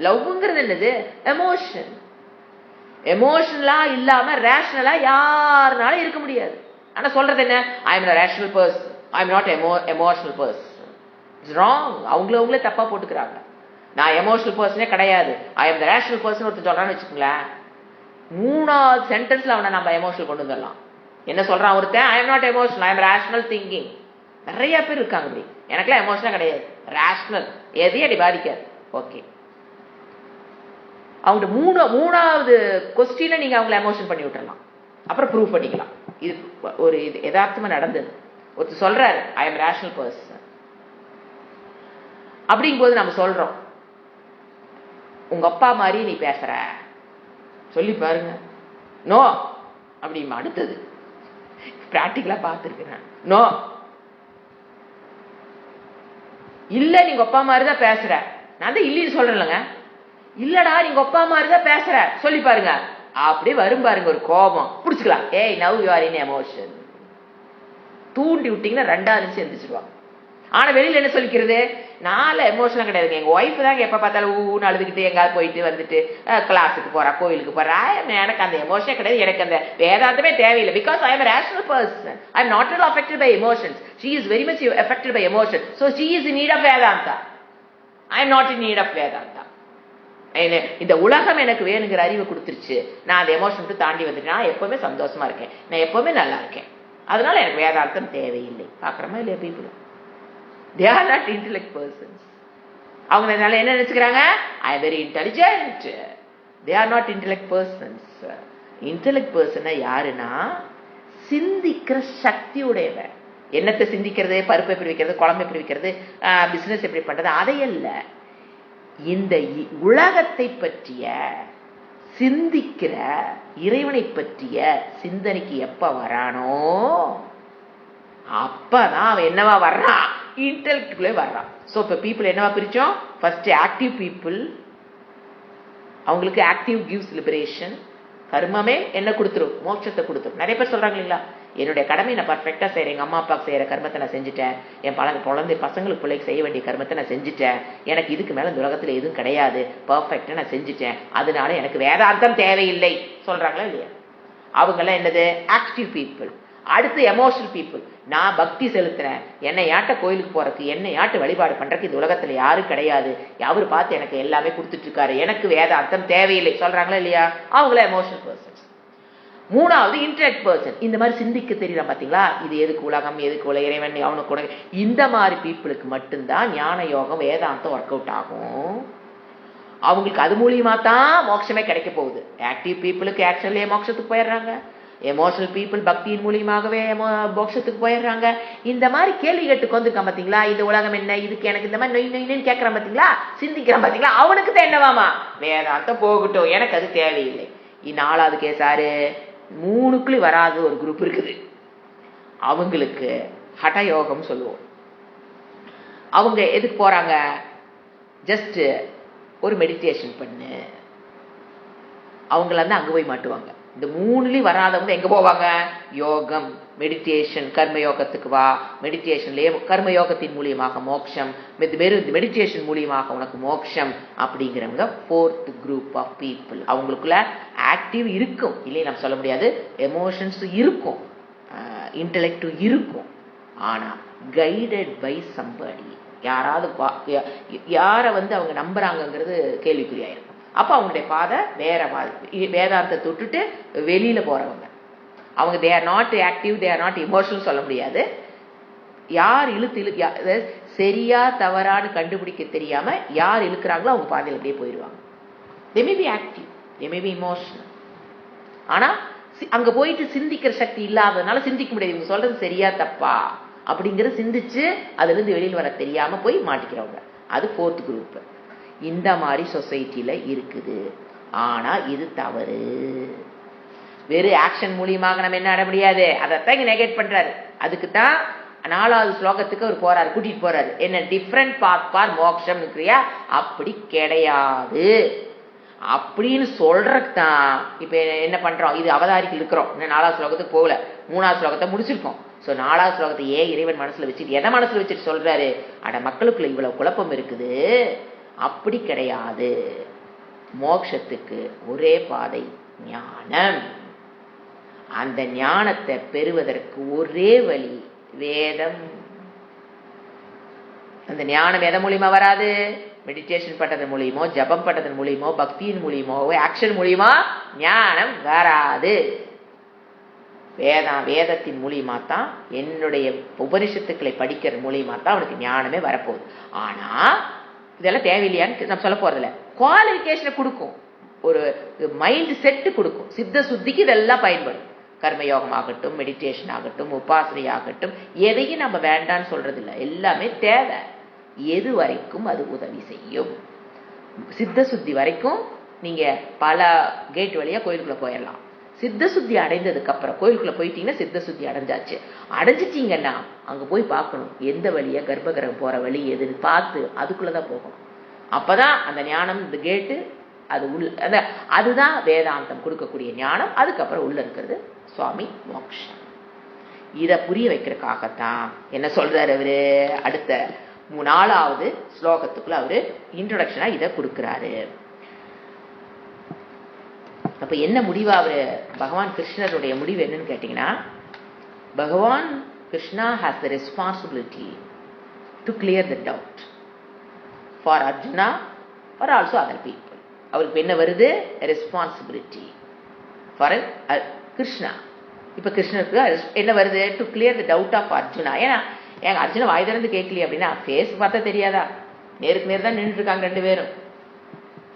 லவ்ங்கிறது என்னது, எமோஷன். எமோஷனலா இல்லாம ரேஷனலா யாருனாலும் இருக்க முடியாது. ஆனா சொல்றது என்ன, I am a rational person, I am not emotional person. It's wrong. அவங்களே தப்பா போட்டுக்கிறாங்க. நான் எமோஷனல் பர்சனே கிடையாது, I am the rational person ஒருத்தர் சொல்றான்னு வச்சுக்கோங்களேன், 3ஆவது சென்டென்ஸ்ல அவனை நம்ம எமோஷனல் கொண்டு வந்துடலாம். என்ன சொல்றான் ஒருத்தன், I am not emotional, I am rational thinking. நிறைய பேர் இருக்காங்க அப்படி. எனக்குலாம் எமோஷனே கிடையாது, ரேஷனல், எதையும் அடி பாதிக்காது. ஓகே, அவங்க 3ஆவது கொஸ்டினை நீங்க அவங்களை எமோஷன் பண்ணி விட்டுறலாம், அப்புறம் ப்ரூவ் பண்ணிக்கலாம். இது ஒரு யதார்த்தமா நடந்தது. ஒருத்தர் சொல்றாரு ஐ எம் ரேஷனல் பர்சன். அப்படிங்கும் போது நம்ம சொல்றோம், உங்க அப்பா மாதிரி நீ பேசுற சொல்லி பாருங்க. நோ அப்படிமா. அடுத்தது பிராக்டிகலா பார்த்துருக்கிறேன். நோ, இல்ல நீங்க அப்பா மாதிரிதான் பேசுற. நான் தான் இல்லைன்னு சொல்றேன்லங்க. இல்லடா நீங்க அப்பா மாதிரிதான் பேசுற சொல்லி பாருங்க. அப்படி வரும் பாருங்க ஒரு கோபம், புடிச்சுக்கலாம். ஏய் now you are in emotion. தூண்டி விட்டீங்கன்னா 2ஆவது நிமிஷம் எந்திரிச்சிருவாங்க. ஆனா வெளியில என்ன சொல்லிக்கிறது, நால எமோஷனா கிடையாதுங்க, எங்க ஒய்ஃப் தாங்க எப்ப பார்த்தாலும் ஊன்னு அழுதுகிட்டு எங்காவது போயிட்டு வந்துட்டு கிளாஸுக்கு போறா, கோயிலுக்கு போறா. எனக்கு அந்த எமோஷனே கிடையாது, எனக்கு அந்த வேதாந்தமே தேவையில்லை. Because I am a rational person, I am not at all affected by emotions. She is very much affected by emotion, so she is in need of Vedanta. I am not in need of Vedanta. இந்த உலகம் எனக்கு வேணுங்கிற அறிவை கொடுத்துருச்சு, நான் அந்த emotion தாண்டி வந்துட்டேன், நான் எப்பவுமே சந்தோஷமா இருக்கேன், நான் எப்பவுமே நல்லா இருக்கேன், அதனால எனக்கு வேதாந்தம் தேவையில்லை. பாக்குறமா இல்லையா people? They are not intellect persons. அவங்க என்ன நினைச்சுக்கிறாங்க, I am very intelligent. They are not intellect persons. Intellect person யாருன்னா சிந்திக்கிற சக்தி உடையவன். என்னத்தை சிந்திக்கிறது, பருப்பு எப்படி வைக்கிறது, குழம்பு எப்படி வைக்கிறது, பிசினஸ் எப்படி பண்றது, அதையல்ல, இந்த உலகத்தை பற்றிய சிந்திக்கிற இறைவனை பற்றிய சிந்தனைக்கு எப்ப வரானோ அப்பதான் அவன் என்னவா வர்றான், இன்டெலெக்டுக்குள்ளே வர்றான். ஸோ இப்போ பீப்புள் என்னவா பிரிச்சோம், ஃபர்ஸ்ட் ஆக்டிவ் பீப்புள், அவங்களுக்கு ஆக்டிவ் கிவ்ஸ் லிபரேஷன், கர்மமே என்ன கொடுத்துரும், மோட்சத்தை கொடுத்துரும். நிறைய பேர் சொல்றாங்க இல்லைங்களா, என்னுடைய கடமை நான் பர்ஃபெக்டா செய்யறேன், எங்க அம்மா அப்பாவுக்கு செய்யற கர்மத்தை நான் செஞ்சுட்டேன், என் குழந்தை பசங்களுக்கு பிள்ளைக்கு செய்ய வேண்டிய கர்மத்தை நான் செஞ்சுட்டேன், எனக்கு இதுக்கு மேல இந்த உலகத்துல எதுவும் கிடையாது, பர்ஃபெக்டா நான் செஞ்சுட்டேன், அதனால எனக்கு வேதாந்தம் தேவையில்லை சொல்றாங்களா இல்லையா? அவங்கெல்லாம் என்னது, ஆக்டிவ் பீப்புள். அடுத்து எமோஷனல் பீப்புள். நான் பக்தி செலுத்துறேன், என்னை யாட்ட கோயிலுக்கு போறதுக்கு, என்னை யாட்ட வழிபாடு பண்றதுக்கு இந்த உலகத்துல யாரும் கிடையாது, அவரு பார்த்து எனக்கு எல்லாமே கொடுத்துட்டு இருக்காரு, எனக்கு வேதாந்தம் தேவையில்லை சொல்றாங்களா இல்லையா? அவங்கள எமோஷனல் பர்சன்ஸ். மூணாவது இன்டலெக்ட் பர்சன். இந்த மாதிரி சிந்திக்க தெரியலாம் பாத்தீங்களா, இது எதுக்கு உலகம், எதுக்கு உலக இறைவன், அவனுக்கு கூட, இந்த மாதிரி பீப்புளுக்கு மட்டும்தான் ஞான யோகம் வேதாந்தம் ஒர்க் அவுட் ஆகும். அவங்களுக்கு அது மூலியமா தான் மோட்சமே கிடைக்க போகுது. ஆக்டிவ் பீப்புளுக்கு ஆக்சுவலி மோட்சத்துக்கு போயிடுறாங்க, எமோஷனல் பீப்புள் பக்தியின் மூலியமாகவே மோட்சத்துக்கு போயிடுறாங்க. இந்த மாதிரி கேள்வி கேட்டு கொண்டிருக்கான் பாத்தீங்களா, இந்த உலகம் என்ன, இதுக்கு எனக்கு இந்த மாதிரி நொய் கேட்கறான் பாத்தீங்களா, சிந்திக்கிறான் பாத்தீங்களா, அவனுக்கு தான் என்னவாமா, வேதாந்தம் போகட்டும், எனக்கு அது தேவையில்லை. நாலாவது கேசாரு, மூணுக்குள்ளே வராது ஒரு குரூப் இருக்குது, அவங்களுக்கு ஹடயோகம் சொல்லுவோம். அவங்க எதுக்கு போறாங்க, ஜஸ்ட் ஒரு மெடிடேஷன் பண்ணு, அவங்கள அங்க போய் மாட்டுவாங்க. இந்த மூணுலயும் வராதவங்க எங்க போவாங்க, யோகம், மெடிடேஷன், கர்ம யோகத்துக்கு வா, மெடிடேஷன்லயே கர்ம யோகத்தின் மூலியமாக மோட்சம், மெடிடேஷன் மூலியமாக உனக்கு மோட்சம் அப்படிங்கிறவங்க ஃபோர்த் குரூப் ஆஃப் பீப்புள். அவங்களுக்குள்ள ஆக்டிவ் இருக்கும் இல்லையே நம்ம சொல்ல முடியாது, எமோஷன்ஸ் இருக்கும், இன்டலெக்டும் இருக்கும், ஆனா கைடட் பை சம்படி, யாராவது யாரை அவங்க நம்புறாங்கிறது கேள்விக்குறியாயிருக்கும். அப்ப அவங்களுடைய பாதை வேற மாதிரி, வேதாந்தத்தை விட்டுட்டு வெளியில போறவங்க, அவங்க they are not active, they are not emotional சொல்ல முடியாது. யார் இழுத்து சரியா தவறான்னு கண்டுபிடிக்க தெரியாம யார் இழுக்கிறாங்களோ அவங்க பாதையில் அப்படியே போயிடுவாங்க. They may be active, they may be emotional, ஆனா அங்க போயிட்டு சிந்திக்கிற சக்தி இல்லாததுனால சிந்திக்க முடியாது, இவங்க சொல்றது சரியா தப்பா அப்படிங்கறது சிந்திச்சு அதுல இருந்து வெளியில் வர தெரியாம போய் மாட்டிக்கிறவங்க, அது ஃபோர்த் குரூப். இந்த மாதிரி சொசைட்டில இருக்குது. ஆனா இது தவறு. வெறும் ஆக்ஷன் மூலியமாக நம்ம என்ன ஆட முடியாது, அதைத்தான் இங்க நெகேட் பண்றாரு. அதுக்கு தான் 4வது ஸ்லோகத்துக்கு அவர் போறாரு, கூட்டிட்டு போறாரு. என்ன, டிஃபரண்ட் பாத் ஃபார் மோக்ஷம் இருக்கிறியா, அப்படி கிடையாது அப்படின்னு சொல்றதுக்கு தான் இப்ப என்ன பண்றோம், இது அவதாரிக்கு இருக்கிறோம். இன்னும் 4வது ஸ்லோகத்துக்கு போகல, 3வது ஸ்லோகத்தை முடிச்சிருக்கோம். சோ 4வது ஸ்லோகத்தை இறைவன் மனசுல வச்சுட்டு, எதை மனசுல வச்சுட்டு சொல்றாரு, அட மக்களுக்குள்ள இவ்வளவு குழப்பம் இருக்குது, அப்படி கிடையாது, மோட்சத்துக்கு ஒரே பாதை ஞானம். அந்த ஞானத்தை பெறுவதற்கு ஒரே வழி வேதம். அந்த ஞானம் எதன் மூலியமா வராது, மெடிடேஷன் பண்றது மூலியமோ, ஜபம் பண்றது மூலியமோ, பக்தியின் மூலியமோ, ஆக்ஷன் மூலியமா ஞானம் வராது. வேதத்தின் மூலியமா தான், என்னுடைய உபனிஷத்துக்களை படிக்கிற மூலியமா தான் அவனுக்கு ஞானமே வரப்போகுது. ஆனா இதெல்லாம் தேவையில்லையான்னு நம்ம சொல்ல போறதில்ல, குவாலிபிகேஷனை கொடுக்கும், ஒரு மைண்ட் செட்டு கொடுக்கும். சித்த சுத்திக்கு இதெல்லாம் பயன்படும். கர்மயோகம் ஆகட்டும், மெடிடேஷன் ஆகட்டும், உபாசனை ஆகட்டும், எதையும் நம்ம வேண்டான்னு சொல்றது இல்லை, எல்லாமே தேவை. எது வரைக்கும் அது உதவி செய்யும். சித்த சுத்தி வரைக்கும் நீங்க பல கேட் வழியா கோயிலுக்குள்ள போயிடலாம். சித்த சுத்தி அடைந்ததுக்கு அப்புறம் கோயிலுக்குள்ள போயிட்டீங்கன்னா சித்த சுத்தி அடைஞ்சாச்சு. அடைஞ்சிட்டீங்கன்னா அங்க போய் பார்க்கணும், எந்த வழியா கர்ப்பகிரகம் போற வழி எதுன்னு பார்த்து அதுக்குள்ளதான் போகணும். அப்பதான் அந்த ஞானம், இந்த கேட்டு, அது அதுதான் வேதாந்தம் கொடுக்கக்கூடிய ஞானம். அதுக்கப்புறம் உள்ள இருக்கிறது சுவாமி மோக்ஷம். இத புரிய வைக்கிறதுக்காகத்தான் என்ன சொல்றாரு அவரு, அடுத்த 4வது ஸ்லோகத்துக்குள்ள அவரு இன்ட்ரோடக்ஷனா இத கொடுக்கிறாரு. அப்ப என்ன முடிவா அவரு, பகவான் கிருஷ்ணருடைய முடிவு என்னன்னு கேட்டீங்கன்னா, பகவான் Krishna has the responsibility to clear the doubt for Arjuna or also other people. அவருக்கு என்ன வருது, ரெஸ்பான்சிபிலிட்டி ஃபார் கிருஷ்ணா. இப்ப கிருஷ்ணருக்கு என்ன வருது, to clear the doubt of Arjuna. ஏன்னா எங்க அர்ஜுனா வாய் திறந்து கேட்கலையே அப்படின்னா, ஃபேஸ் பார்த்தா தெரியாதா, நேருக்கு நேர் தான் நின்றுட்டு இருக்காங்க 2 பேரும்,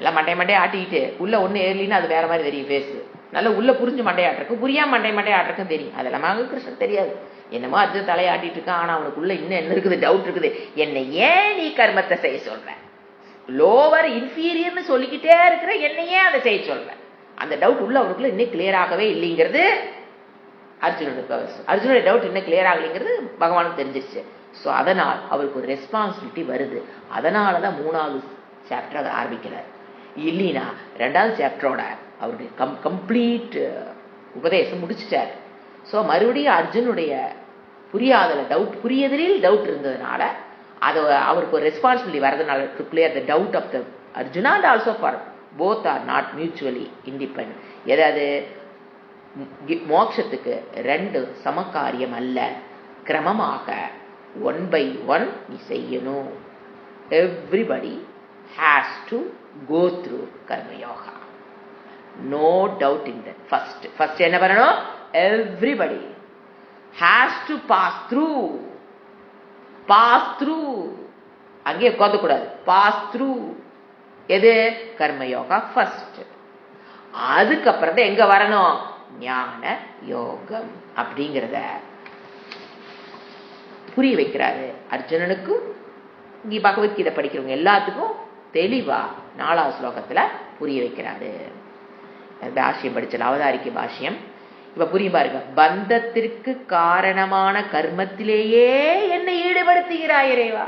எல்லாம் மண்டை ஆட்டிக்கிட்டு, உள்ள ஒண்ணு ஏறலின்னு அது வேற மாதிரி தெரியும் ஃபேஸ், நல்ல உள்ள புரிஞ்சு மண்டையாட்டிருக்கும், புரியாம மண்டை ஆட்டிருக்கும் தெரியும். அதெல்லாம் கிருஷ்ணன் தெரியாது. என்னமோ அர்ஜுன் தலையாட்டிட்டு இருக்கான், ஆனா அவனுக்கு உள்ள இன்னும் என்ன இருக்குது, டவுட் இருக்குது. என்னை ஏன் நீ கர்மத்தை செய்ய சொல்ற, லோவர் இன்ஃபீரியர்னு சொல்லிக்கிட்டே இருக்கிற, என்னையே அதை செய்ய சொல்ற, அந்த டவுட் உள்ள அவனுக்குள்ள இன்னும் கிளியர் ஆகவே இல்லைங்கிறது அர்ஜுனுடைய டவுட் இன்னும் கிளியர் ஆகலைங்கிறது பகவானுக்கு தெரிஞ்சிருச்சு. ஸோ அதனால் அவருக்கு ஒரு ரெஸ்பான்சிபிலிட்டி வருது. அதனாலதான் 3வது சாப்டர் ஆரம்பிக்கிறார். இல்லைனா 2வது சாப்டரோட அவருடைய கம்ப்ளீட் உபதேசம் முடிச்சிட்டார். ஸோ மறுபடியும் அர்ஜுனுடைய புரியதில் டவுட் இருந்ததுனால அது அவருக்கு ஒரு ரெஸ்பான்சிபிலிட்டி வரதுனால to clear the doubt of the Arjuna and also for both are not mutually independent. ஏதாவது மோட்சத்துக்கு 2 சமகாரியம் அல்ல, கிரமமாக 1 by 1 நீ செய்யணும். Everybody has to go through karmayoga. No doubt in that. First என்ன பண்ணணும்? Everybody has to pass through. அங்கே உட்கார்ந்து கூடாது. pass through எது? கர்மயோகா ஃபர்ஸ்ட். அதுக்கப்புறம் தான் எங்க வரணும்? ஞான யோகம் அப்படிங்கிறத புரிய வைக்கிறாரு அர்ஜுனனுக்கும். இங்கே பகவத்கீதை படிக்கிறவங்க எல்லாத்துக்கும் தெளிவா 4வது ஸ்லோகத்துல புரிய வைக்கிறாரு. பாஷ்யம் படிச்சல, அவதாரிக்கை பாஷ்யம். இப்ப புரியும் பாருங்க. பந்தத்திற்கு காரணமான கர்மத்திலேயே என்னை ஈடுபடுத்துகிறாய் இறைவா.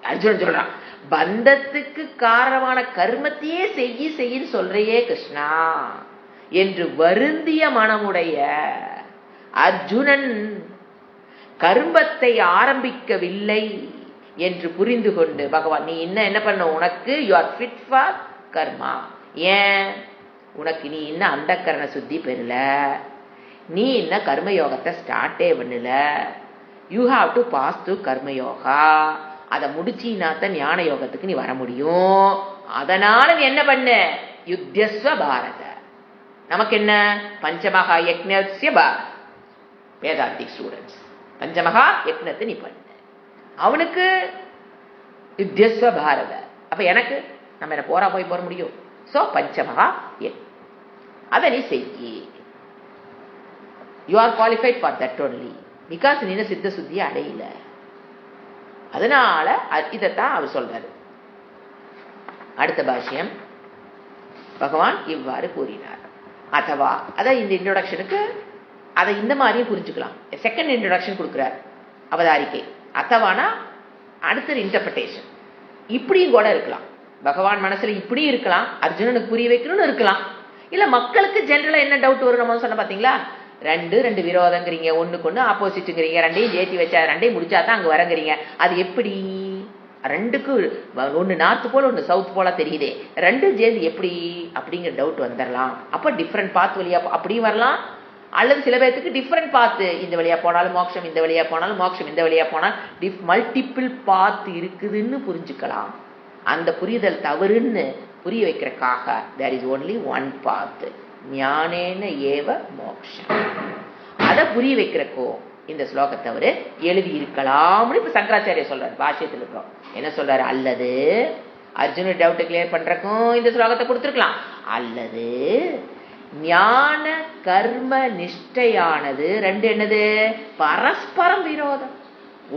அர்ஜுனன் சொல்றான், பந்தத்துக்கு காரணமான கர்மத்தையே செய்யின்னு சொல்றையே கிருஷ்ணா என்று வருந்திய மனமுடைய அர்ஜுனன் கர்மத்தை ஆரம்பிக்கவில்லை என்று புரிந்து கொண்டு பகவான், நீ என்ன பண்ண, உனக்கு யூ ஆர் ஃபிட் ஃபார் கர்மா. ஏன்? உனக்கு நீ இன்னும் அந்தக்கரண சுத்தி பெறல, நீ இன்னும் கர்மயோகத்தை ஸ்டார்டே பண்ணல. You have to pass through karmayoga. அதை முடிச்சினாத்தான் ஞான யோகத்துக்கு நீ வர முடியும். அதனால நீ என்ன பண்ண? யுத்தியஸ்வ பாரத. நமக்கு என்ன? பஞ்சமகா யக்ஞஸ்ய வேதாந்திக் ஸ்டூடெண்ட்ஸ் பஞ்சமகா யக்ஞத்தை நீ பண்ண. அவனுக்கு யுத்தியஸ்வ பாரத. அப்ப எனக்கு நம்ம என்ன போற முடியும்? சோ பஞ்சமகா அதை நீ செய்யி. You are qualified for that only because நீ சித்த சுத்தியை அடையல. அதனால இதைத்தான் அவர் சொல்றாரு. அடுத்த பாஷ்யம் பகவான் இவ்வாறு கூறினார். அதுவா அத இந்த இன்ட்ரோடக்ஷனுக்கு அதை இந்த மாதிரியும் புரிஞ்சுக்கலாம். செகண்ட் இன்ட்ரோடக்ஷன் கொடுக்கிறார் அவதாரிக்கை. அத்தவானா அடுத்த இன்டர்பிரேஷன் இப்படியும் கூட இருக்கலாம். பகவான் மனசுல இப்படி இருக்கலாம், அர்ஜுனனுக்கு புரிய வைக்கணும்னு இருக்கலாம். இல்ல மக்களுக்கு ஜெனரலா என்ன டவுட் வரும்? நம்ம சொன்ன பாத்தீங்களா, ரெண்டு விரோதங்கிறீங்க, ஒண்ணுக்கு ஒண்ணு ஆப்போசிட்டுங்கிறீங்க, ரெண்டையும் ஏற்றி வச்சா ரெண்டையும் முடிச்சாதான் அங்க வரங்கிறீங்க. அது எப்படி? ரெண்டுக்கு ஒன்னு நார்த் போல ஒன்னு சவுத் போல தெரியுதே, ரெண்டும் சேர்ந்து எப்படி அப்படிங்கிற டவுட் வந்துடலாம். அப்ப டிஃப்ரெண்ட் பாத் வழியா அப்படியும் வரலாம். அல்லது சில பேருக்கு டிஃப்ரெண்ட் பாத்து, இந்த வழியா போனாலும் மோட்சம், இந்த வழியா போனாலும் மோட்சம், இந்த வழியா போனாலும் மல்டிபிள் பாத் இருக்குதுன்னு புரிஞ்சுக்கலாம். அந்த புரிதல் தவறுன்னு புரிய வைக்கிறதுக்காக there is only one path, ஞானேன ஏவ மோக்ஷம். அதை புரிய வைக்கிறக்கோ இந்த ஸ்லோகத்தை அவரு எழுதி இருக்கலாம்னு இப்ப சங்கராச்சாரிய சொல்றாரு. பாஷ்யத்தில் இருக்கோம் என்ன சொல்றாரு? அல்லது அர்ஜுன டவுட் கிளியர் பண்றக்கும் இந்த ஸ்லோகத்தை கொடுத்திருக்கலாம். அல்லது ஞான கர்ம நிஷ்டையானது ரெண்டு என்னது? பரஸ்பரம் விரோதம்.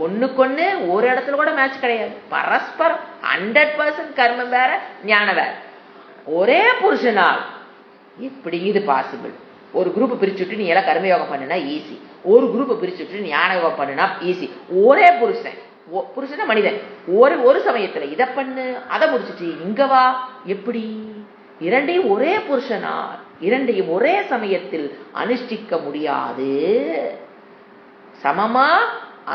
ஒண்ணுக்கொன்னு ஒரு இடத்துல கூட மேட்ச் கிடையாது. பரஸ்பரம் 100% கர்மம் வேற, ஞானம் வேற. ஒரே புருஷனால் எப்படி இது பாசிபிள்? ஒரு குரூப் பிரிச்சுட்டு நீ எல்லாம் கர்மயோகம் பண்ணுனா ஈஸி, ஒரு குரூப் பிரிச்சுட்டு ஞான யோகம் பண்ணுனா ஈஸி. ஒரே புருஷன் மனிதன் ஒரு சமயத்துல இதை பண்ணு அதை முடிச்சுட்டு இங்க வா, எப்படி? இரண்டையும் ஒரே புருஷனால் இரண்டையும் ஒரே சமயத்தில் அனுஷ்டிக்க முடியாது. சமமா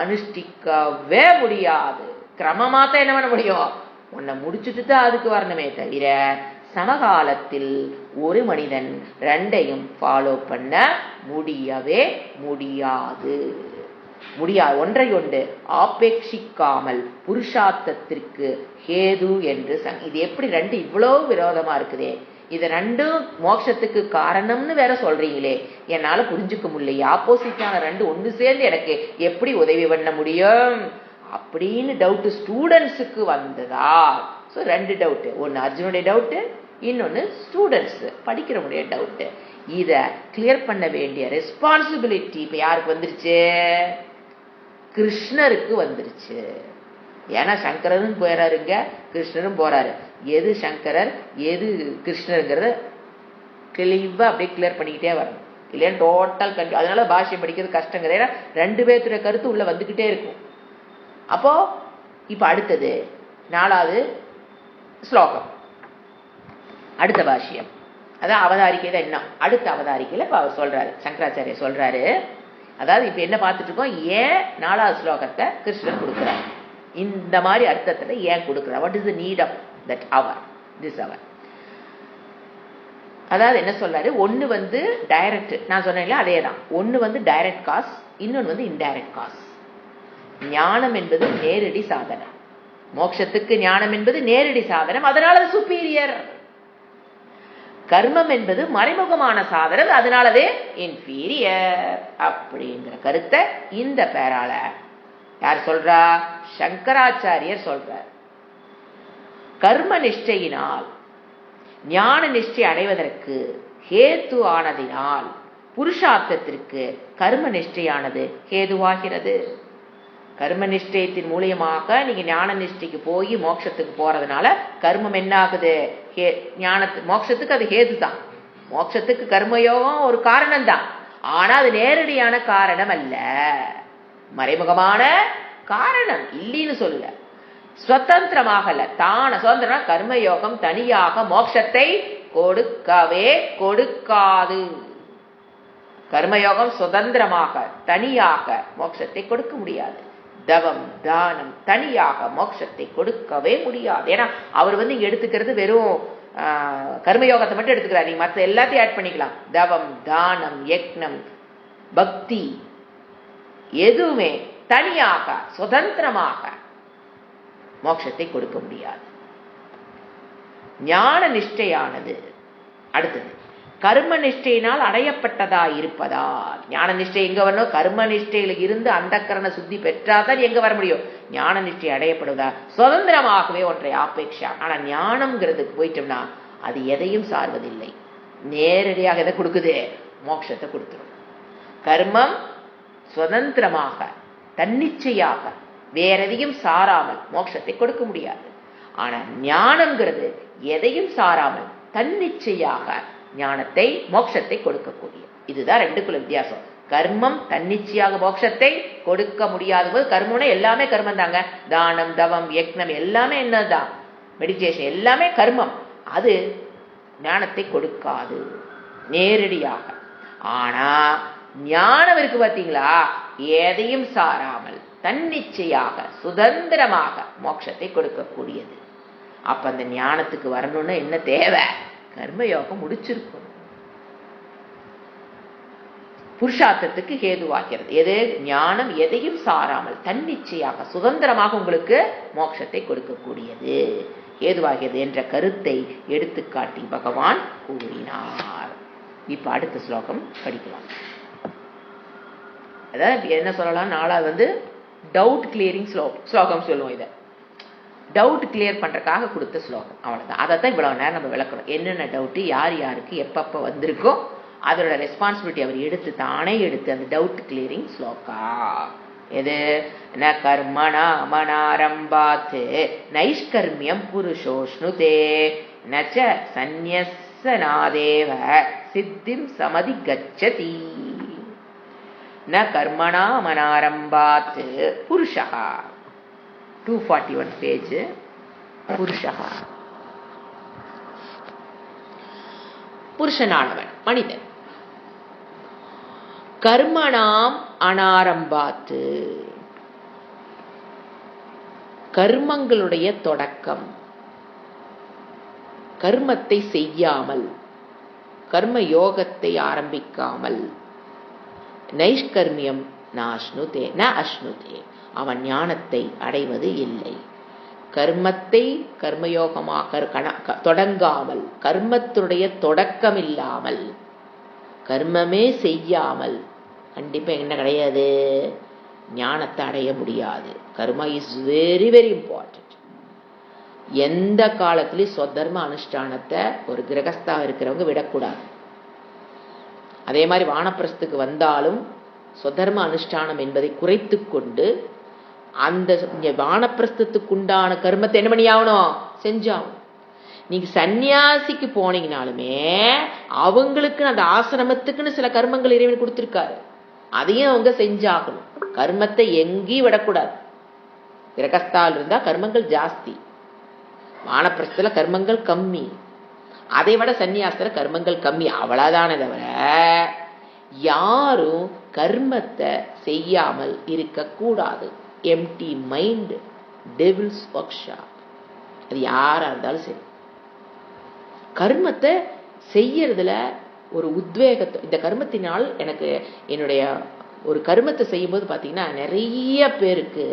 அனுஷ்டிக்கவே முடியாது. கிரமமா தான் என்ன பண்ண முடியும்? உன்னை முடிச்சுட்டு தான் அதுக்கு வரணுமே தவிர சமகாலத்தில் ஒரு மனிதன் ரெண்டையும் ஃபாலோ பண்ண முடியவே முடியாது. ஒன்றை ஒன்று ஆபேட்சிக்காமல் புருஷார்த்தத்திற்கு ஹேது என்று இது எப்படி ரெண்டு இவ்வளவு விரோதமா இருக்குதே, இது ரெண்டும் மோட்சத்துக்கு காரணம்னு வேற சொல்றீங்களே, என்னால புரிஞ்சுக்க முடியல. ஆப்போசிட்டான ரெண்டு ஒன்று சேர்ந்து எனக்கு எப்படி உதவி பண்ண முடியும் அப்படின்னு டவுட் ஸ்டூடெண்ட்ஸுக்கு வந்ததா? ஸோ ரெண்டு டவுட், ஒன்னு அர்ஜுனுடைய டவுட், இன்னொன்னு ஸ்டூடெண்ட்ஸ் படிக்கிறவங்களுடைய டவுட். இத கிளியர் பண்ண வேண்டிய ரெஸ்பான்சிபிலிட்டி இப்ப யாருக்கு வந்துருச்சு? கிருஷ்ணருக்கு வந்துருச்சு. ஏன்னா சங்கரரும் போறாருங்க, கிருஷ்ணரும் போறாரு. எது சங்கரர் எது கிருஷ்ணருங்கிறத தெளிவா அப்படியே கிளியர் பண்ணிக்கிட்டே வரணும். இல்லையா டோட்டல் கன்ஃபியூ. அதனால பாஷ்யம் படிக்கிறது கஷ்டங்கிறது. ஏன்னா ரெண்டு பேர்த்துடைய கருத்து உள்ள வந்துகிட்டே இருக்கும். அப்போ இப்ப அடுத்தது 4வது ஸ்லோகம். அடுத்த பாஷ்யம், அதான் அவதாரிக்கை தான். என்ன அடுத்த அவதாரிக்கையில் இப்போ அவர் சொல்றாரு, சங்கராச்சாரியர் சொல்றாரு. அதாவது இப்ப என்ன பார்த்துட்டு இருக்கோம், ஏன் 4வது ஸ்லோகத்தை கிருஷ்ணன் கொடுக்குறாரு, இந்த மாதிரி அர்த்தத்துல ஏன் கொடுக்குறார், what is the need of that hour, this hour. அதாவது என்ன சொல்றாரு, ஒன்னு டைரக்ட், நான் சொன்னேன்ல அதே தான், ஒன்னு டைரக்ட் காஸ், இன்னொன்னு இன்டைரக்ட் காஸ். ஞானம் என்பது நேரடி சாதனம், மோட்சத்துக்கு ஞானம் என்பது நேரடி சாதனம், அதனால அது சுப்பீரியர். கர்மம் என்பது மறைமுகமான சாதனம், அதனாலவே இன்ஃபீரியர். அப்படிங்கிற கருத்தை இந்த பேரால யார் சொல்றா, சங்கராச்சாரியர் சொல்றார். கர்ம நிஷ்டையினால் ஞான நிஷ்டை அடைவதற்கு ஹேது ஆனதினால் புருஷார்த்தத்திற்கு கர்ம நிஷ்டையானது ஹேதுவாகிறது. கர்ம நிஷ்டயத்தின் மூலியமாக நீங்க ஞான நிஷ்டைக்கு போய் மோட்சத்துக்கு போறதுனால கர்மம் என்ன ஆகுது, மோட்சத்துக்கு அது ஹேது தான். மோட்சத்துக்கு கர்மயோகம் ஒரு காரணம் தான், ஆனா அது நேரடியான காரணம் அல்ல, மறைமுகமான காரணம் இல்லைன்னு சொல்ல. சுதந்திரமாக அல்ல, தான சுதந்திரம். கர்மயோகம் தனியாக மோட்சத்தை கொடுக்கவே கொடுக்காது. கர்மயோகம் சுதந்திரமாக தனியாக மோட்சத்தை கொடுக்க முடியாது. தவம் தானம் தனியாக மோட்சத்தை கொடுக்கவே முடியாது. ஏன்னா அவர் இங்க எடுத்துக்கிறது வெறும் கர்மயோகத்தை மட்டும் எடுத்துக்கிறார், நீங்க மற்ற எல்லாத்தையும் ஆட் பண்ணிக்கலாம். தவம் தானம் யக்னம் பக்தி எதுவுமே தனியாக சுதந்திரமாக மோட்சத்தை கொடுக்க முடியாது. ஞான நிஷ்டையானது அடுத்தது கர்ம நிஷ்டையினால் அடையப்பட்டதா இருப்பதால். ஞான நிஷ்டை எங்க வரணும், கர்ம நிஷ்டையில இருந்து அந்த கரண சுத்தி பெற்றாதான் எங்க வர முடியும், ஞான நிஷ்டை அடையப்படுவதா. சுதந்திரமாகவே ஒன்றை ஆபேட்சா. ஆனா ஞானம்ங்கிறதுக்கு போயிட்டோம்னா அது எதையும் சார்வதில்லை, நேரடியாக எதை கொடுக்குது, மோட்சத்தை கொடுத்துரும். கர்மம் சுதந்திரமாக தன்னிச்சையாக வேற எதையும் சாராமல் மோட்சத்தை கொடுக்க முடியாது. ஆனா ஞானம்ங்கிறது எதையும் சாராமல் தன்னிச்சையாக ஞானத்தை மோட்சத்தை கொடுக்கக்கூடிய. இதுதான் ரெண்டுக்குள்ள வித்தியாசம். கர்மம் தன்னிச்சையாக மோட்சத்தை கொடுக்க முடியாத போது, கர்மம்னா எல்லாமே கர்மம் தாங்க, தானம் தவம் யக்னம் எல்லாமே என்னதான், மெடிடேஷன் எல்லாமே கர்மம், அது ஞானத்தை கொடுக்காது நேரடியாக. ஆனா ஞானம் இருக்கு பார்த்தீங்களா, எதையும் சாராமல் தன்னிச்சையாக சுதந்திரமாக மோட்சத்தை கொடுக்கக்கூடியது. அப்ப அந்த ஞானத்துக்கு வரணும்னு என்ன தேவை, கர்மயோகம் முடிச்சிருக்கும். புருஷார்த்தத்துக்கு ஹேதுவாகிறது எது, ஞானம் எதையும் சாராமல் தன்னிச்சையாக சுதந்திரமாக உங்களுக்கு மோட்சத்தை கொடுக்கக்கூடியது ஏதுவாகிறது என்ற கருத்தை எடுத்துக்காட்டி பகவான் கூறினார். இப்ப அடுத்த ஸ்லோகம் படிக்கலாம். அதாவது என்ன சொல்லலாம், 4வது டவுட் கிளியரிங் ஸ்லோகம் சொல்லுவோம். இதை டவுட் கிளியர் பண்றதுக்காக கொடுத்த ஸ்லோகம், அவ்வளவுதான். அதைத்தான் இவ்வளவு நேரம் நம்ம விளக்கணும். என்னென்ன டவுட்டு யார் யாருக்கு எப்பப்ப வந்திருக்கோ அதோட ரெஸ்பான்சிபிலிட்டி அவர் தானே எடுத்து அந்த டவுட் கிளியரிங் ஸ்லோகா. எது, ந கர்மணா மனாரம்பாத் நைஷ்கர்மியம் புருஷோஷ்ணுதே நச்ச சந்நியஸ்ஸனாதேவ சித்திம் சமதி கச்சதி. ந கர்மணா மனாரம்பாத் புருஷः 241 பேஜ். புருஷः புருஷனானவன் மனிதன். கர்மணாம் அனாரம்பாத்து கர்மங்களுடைய தொடக்கம், கர்மத்தை செய்யாமல் கர்ம யோகத்தை ஆரம்பிக்காமல் நைஷ்கர்மியம் நாஷ்ணுதே ந அஷ்ணுதே அவன் ஞானத்தை அடைவது இல்லை. கர்மத்தை கர்மயோகமாக தொடங்காமல், கர்மத்துடைய தொடக்கம் இல்லாமல், கர்மமே செய்யாமல் கண்டிப்பா என்ன கிடையாது, ஞானத்தை அடைய முடியாது. கர்மா இஸ் வெரி வெரி இம்பார்ட்டன்ட். எந்த காலத்திலையும் சொத்தர்ம அனுஷ்டானத்தை ஒரு கிரகஸ்தா இருக்கிறவங்க விடக்கூடாது. அதே மாதிரி வானப்பிரஸ்துக்கு வந்தாலும் சொதர்ம அனுஷ்டானம் என்பதை குறைத்து கொண்டு அந்த வானப்பிரஸ்தத்துக்குண்டான கர்மத்தை என்ன பண்ணி ஆகணும், செஞ்சாகணும். நீங்க சன்னியாசிக்கு போனீங்கனாலுமே அவங்களுக்கு அந்த ஆசிரமத்துக்குன்னு சில கர்மங்கள் இறைவன் கொடுத்திருக்காரு, அதையும் அவங்க செஞ்சாகணும். கர்மத்தை எங்கேயும் விடக்கூடாது. கிரகஸ்தால் இருந்தா கர்மங்கள் ஜாஸ்தி, வானப்பிரஸ்தல கர்மங்கள் கம்மி. அதை விட சன்னியாசத்துல கர்மங்கள் கம்மி, அவ்வளவுதானே தவிர யாரும் கர்மத்தை செய்யாமல் இருக்க கூடாது. Empty mind devil's workshop. அது யாரா இருந்தாலும் சரி, கர்மத்தை செய்யறதுல ஒரு உத்வேகத்தை, இந்த கர்மத்தினால் எனக்கு என்னுடைய ஒரு கர்மத்தை செய்யும் போது பாத்தீங்கன்னா நிறைய பேருக்கு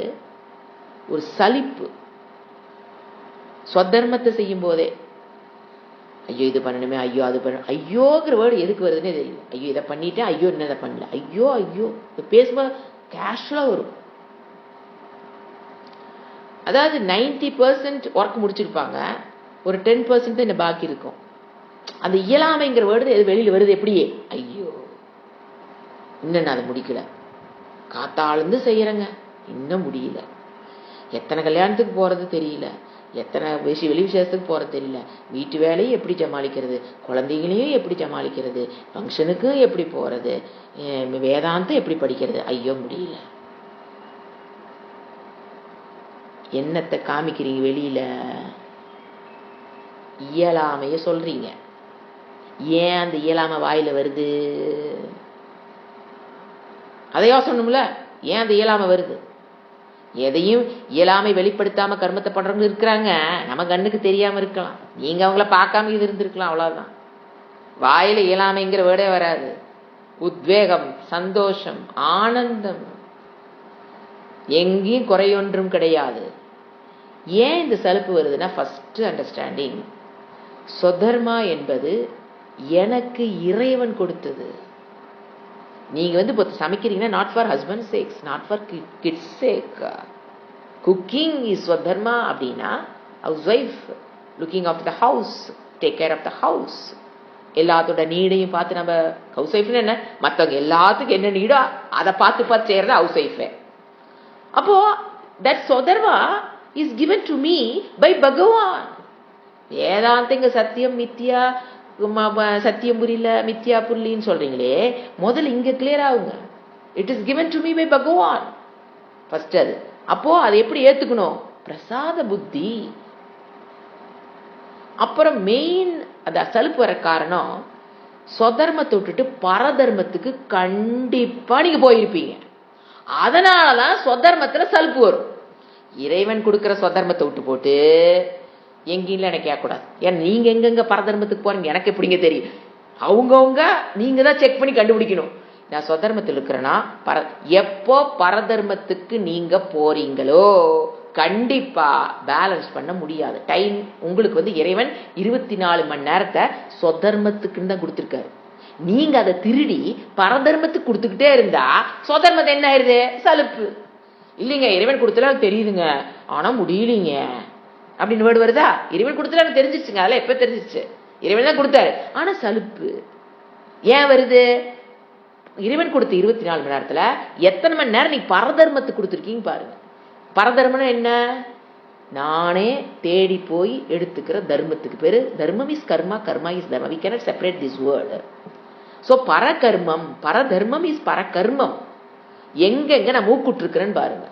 ஒரு சலிப்பு. ஸ்வதர்மத்தை செய்யும் போதே ஐயோ இது பண்ணணுமே, ஐயோ அது பண்ண, ஐயோங்கிற வேர்டு எதுக்கு வருதுன்னே தெரியல. ஐயோ இதை பண்ணிட்டேன், ஐயோ என்ன இதை பண்ணல, ஐயோ ஐயோ பேசும்போது கேஷுவலா வரும். அதாவது 90% ஒர்க் முடிச்சிருப்பாங்க, ஒரு 10% தான் பாக்கி இருக்கும். அந்த இயலாமைங்கிற வேர்டு எது வெளியில வருது, எப்படியே ஐயோ இன்னும் நான் அதை முடிக்கல, காத்தாளுந்து செய்யறேங்க இன்னும் முடியல, எத்தனை கல்யாணத்துக்கு போறது தெரியல, எத்தனை வெளி விசேஷத்துக்கு போறது தெரியல, வீட்டு வேலையும் எப்படி சமாளிக்கிறது, குழந்தைகளையும் எப்படி சமாளிக்கிறது, ஃபங்க்ஷனுக்கும் எப்படி போறது, வேதாந்தம் எப்படி படிக்கிறது, ஐயோ முடியல. என்னத்தை காமிக்கிறீங்க வெளியில? இயலாமைய சொல்றீங்க. ஏன் அந்த இயலாமை வாயில வருது? அதை யோசனைல ஏன் அந்த இயலாமை வருது? எதையும் இயலாமை வெளிப்படுத்தாம கர்மத்தை பண்றவங்க இருக்கிறாங்க, நம்ம கண்ணுக்கு தெரியாம இருக்கலாம், நீங்க அவங்கள பார்க்காம இது இருந்திருக்கலாம், அவ்வளவுதான். வாயில இயலாமைங்கிற வேர்டே வராது. உத்வேகம், சந்தோஷம், ஆனந்தம், எங்கேயும் குறையொன்றும் கிடையாது. ஏன் இந்த சலுப்பு வருதுன்னா, ஃபர்ஸ்ட் அண்டர்ஸ்டாண்டிங், சொதர்மா என்பது எனக்கு இறைவன் கொடுத்தது. நீங்க இப்போ சமைக்கிறீங்கன்னா not for husband sakes, not for kids sake. Cooking is swadharma. அப்படின்னா housewife looking of the house, take care of the house, எல்லாத்தோட நீடையும் பார்த்து, நம்ம ஹவுஸ் ஒய்ஃப்னு என்ன, மற்றவங்க எல்லாத்துக்கும் என்ன நீடோ அதை பார்த்து பார்த்து செய்யறது ஹவுஸ் ஒய்ஃப். அப்போ that சொதர்மா is given to me by Bhagavan. வேதாந்த இங்க சத்தியம் மித்யா, சத்தியம் புரியல மித்யா புரியலின்னு சொல்றீங்களே, முதல்ல இங்க கிளியர் ஆகுங்க. It is given to me by Bhagavan. First அது. அப்போ அதை எப்படி ஏத்துக்கணும்? பிரசாத புத்தி. அப்புறம் மெயின் அந்த சலுப்பு வர காரணம், சொதர்மத்தை விட்டுட்டு பரதர்மத்துக்கு கண்டிப்பா நீங்க போயிருப்பீங்க. அதனாலதான் சொதர்மத்துல சலுப்பு வரும். இறைவன் கொடுக்கிற சொதர்மத்தை விட்டு போட்டு எங்கேயும் எனக்கு கேட்கக்கூடாது. ஏன்னா நீங்க எங்கெங்க பரதர்மத்துக்கு போறீங்க எனக்கு எப்படிங்க தெரியும்? அவங்கவுங்க நீங்க தான் செக் பண்ணி கண்டுபிடிக்கணும். நான் சொதர்மத்தில் இருக்கிறேன்னா எப்போ பரதர்மத்துக்கு நீங்க போறீங்களோ கண்டிப்பா பேலன்ஸ் பண்ண முடியாது. டைம் உங்களுக்கு இறைவன் 24 மணி நேரத்தை சொதர்மத்துக்குன்னு தான் கொடுத்துருக்காரு. நீங்க அதை திருடி பரதர்மத்துக்கு கொடுத்துக்கிட்டே இருந்தா சொதர்மத்தை என்ன ஆயிருது? சலுப்பு. இல்லைங்க இறைவன் கொடுத்தல எனக்கு தெரியுதுங்க ஆனா முடியலீங்க அப்படின்னு வேர்டு வருதா? இறைவன் கொடுத்தல எனக்கு தெரிஞ்சிச்சுங்க, அதெல்லாம் எப்ப தெரிஞ்சிச்சு, இறைவன் தான் கொடுத்தாரு. ஆனா சலுப்பு ஏன் வருது? இறைவன் கொடுத்த 24 மணி நேரத்துல எத்தனை மணி நேரம் நீ பரதர்மத்துக்கு கொடுத்துருக்கீங்க பாருங்க. பரதர்மம் என்ன? நானே தேடி போய் எடுத்துக்கிற தர்மத்துக்கு பேரு தர்மம் இஸ் கர்மா, கர்மா இஸ் தர்மம். we cannot separate this word. so பரகர்மம், பரதர்மம் இஸ் பரகர்மம். எங்க நான் மூக்குட்டு இருக்கிறேன்னு பாருங்க.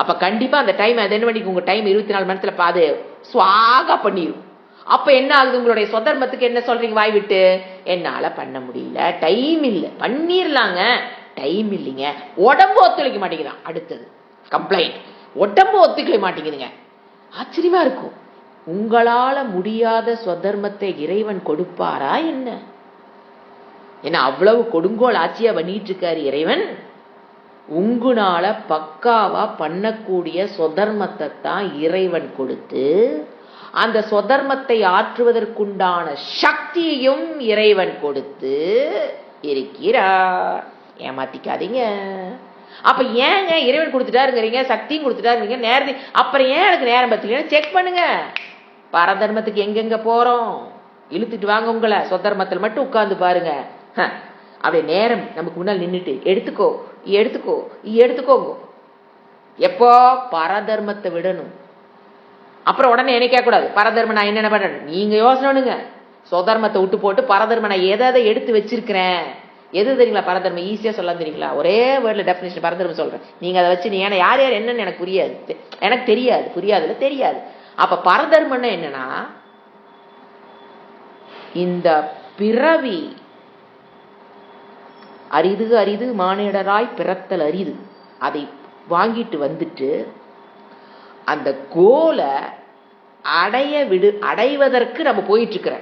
அப்ப கண்டிப்பா அந்த டைம் அது என்ன பண்ணிக்கு உங்க டைம் 24 மணி நேரத்துல பாது சுவாகா பண்ணிடும். அப்ப என்ன ஆகுது? உங்களுடைய சொதர்மத்துக்கு என்ன சொல்றீங்க வாய் விட்டு? என்னால பண்ண முடியல, டைம் இல்ல. பண்ணிரலாங்க, டைம் இல்லைங்க, உடம்பு ஒத்துழைக்க மாட்டேங்குதான். அடுத்தது கம்ப்ளைண்ட், உடம்பு ஒத்துக்கல மாட்டேங்குதுங்க. ஆச்சரியமா இருக்கும். உங்களால முடியாத சொதர்மத்தை இறைவன் கொடுப்பாரா என்ன? ஏன்னா அவ்வளவு கொடுங்கோல் ஆட்சியா பண்ணிட்டு இருக்காரு இறைவன். உங்களால பக்காவா பண்ணக்கூடிய சொதர்மத்தை தான் இறைவன் கொடுத்து அந்த சொதர்மத்தை ஆற்றுவதற்குண்டான சக்தியையும் இறைவன் கொடுத்து இருக்கிறார். ஏமாத்திக்காதீங்க. அப்ப ஏங்க இறைவன் கொடுத்துட்டாருங்கிறீங்க, சக்தியும் கொடுத்துட்டாருங்க, நேரம் அப்புறம் ஏன் எனக்கு நேரம் பத்தல? செக் பண்ணுங்க பரதர்மத்துக்கு எங்கெங்க போறோம். இழுத்துட்டு வாங்க உங்களை, சொதர்மத்தில் மட்டும் உட்கார்ந்து பாருங்க. அப்படியே நேரம் நமக்கு முன்னால் நின்றுட்டு எடுத்துக்கோ எடுத்துக்கோ எடுத்துக்கோங்க. எப்போ பரதர்மத்தை விடணும். அப்புறம் உடனே என்ன கேட்க கூடாது, பரதர்ம நான் என்னென்ன பண்ணணும் நீங்க யோசனைங்க. சொதர்மத்தை விட்டு போட்டு பரதர்ம நான் எதை எடுத்து வச்சிருக்கிறேன். எது தெரியுங்களா? பரதர்மம் ஈஸியா சொல்லலாம் தெரியுங்களா? ஒரே வேர்ட்ல டெபினிஷன் பரதர்மம் சொல்றேன். நீங்க அதை வச்சு நீ ஏன்னா யார் யார் என்னன்னு எனக்கு புரியாது, எனக்கு தெரியாது, புரியாதுல தெரியாது. அப்ப பரதர்மன்னா என்னன்னா இந்த பிறவி அரிது அரிது மானிடராய் பிறத்தல் அரிது. அதை வாங்கிட்டு வந்துட்டு அந்த கோலை அடைவதற்கு நம்ம போயிட்டு இருக்கிற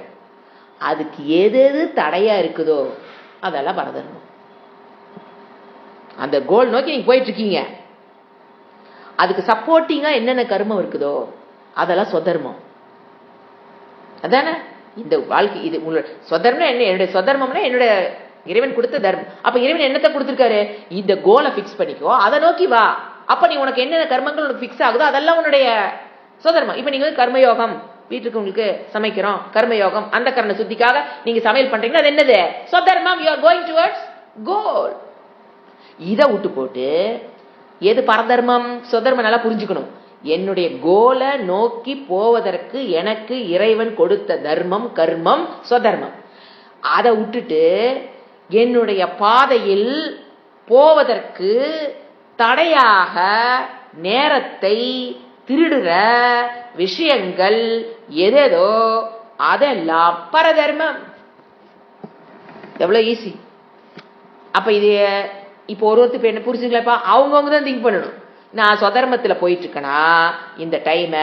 அதுக்கு எது தடையா இருக்குதோ அதெல்லாம் பரதர்மம். அந்த கோல் நோக்கி நீங்க போயிட்டு இருக்கீங்க, அதுக்கு சப்போர்ட்டிங்கா என்னென்ன கர்மம் இருக்குதோ அதெல்லாம் சொதர்மம். அதானே இந்த வாழ்க்கை. இது உங்களோட சொதர்மம் என்ன? என்னுடைய சொதர்மம்னா என்னோட இறைவன் கொடுத்த தர்மம். அப்ப இறைவன் என்னத்தை கொடுத்திருக்காரு? இந்த கோலை பிக்ஸ் பண்ணிக்கோ, அதை நோக்கி வா. அப்ப நீ உனக்கு என்னென்ன கர்மங்கள் உனக்கு பிக்ஸ் ஆகுதோ அதெல்லாம் உன்னுடைய சொதர்மம். இப்ப நீங்க கர்மயோகம், வீட்டுக்கு உங்களுக்கு சமைக்கிறோம், கர்மயோகம், அந்த கரண சுத்திக்காக நீங்க சமையல் பண்றீங்கன்னா அது என்னது? சொதர்மம். யூ ஆர் கோயிங் டுவர்ட்ஸ் கோல். இதை விட்டு போட்டு எது பரதர்மம் சொதர்மம் நல்லா புரிஞ்சுக்கணும். என்னுடைய கோலை நோக்கி போவதற்கு எனக்கு இறைவன் கொடுத்த தர்மம் கர்மம் சொதர்மம். அதை விட்டுட்டு என்னுடைய பாதையில் போவதற்கு தடையாக நேரத்தை திருடுற விஷயங்கள் எதோ அதெல்லாம் பரதர்மம். எவ்வளவு ஈஸி. அப்ப இது இப்போ ஒருத்தர் என்ன புரிஞ்சுங்களாப்பா? அவங்கவுங்க தான் திங்க் பண்ணணும். நான் சொதர்மத்துல போயிட்டு இருக்கேனா இந்த டைம,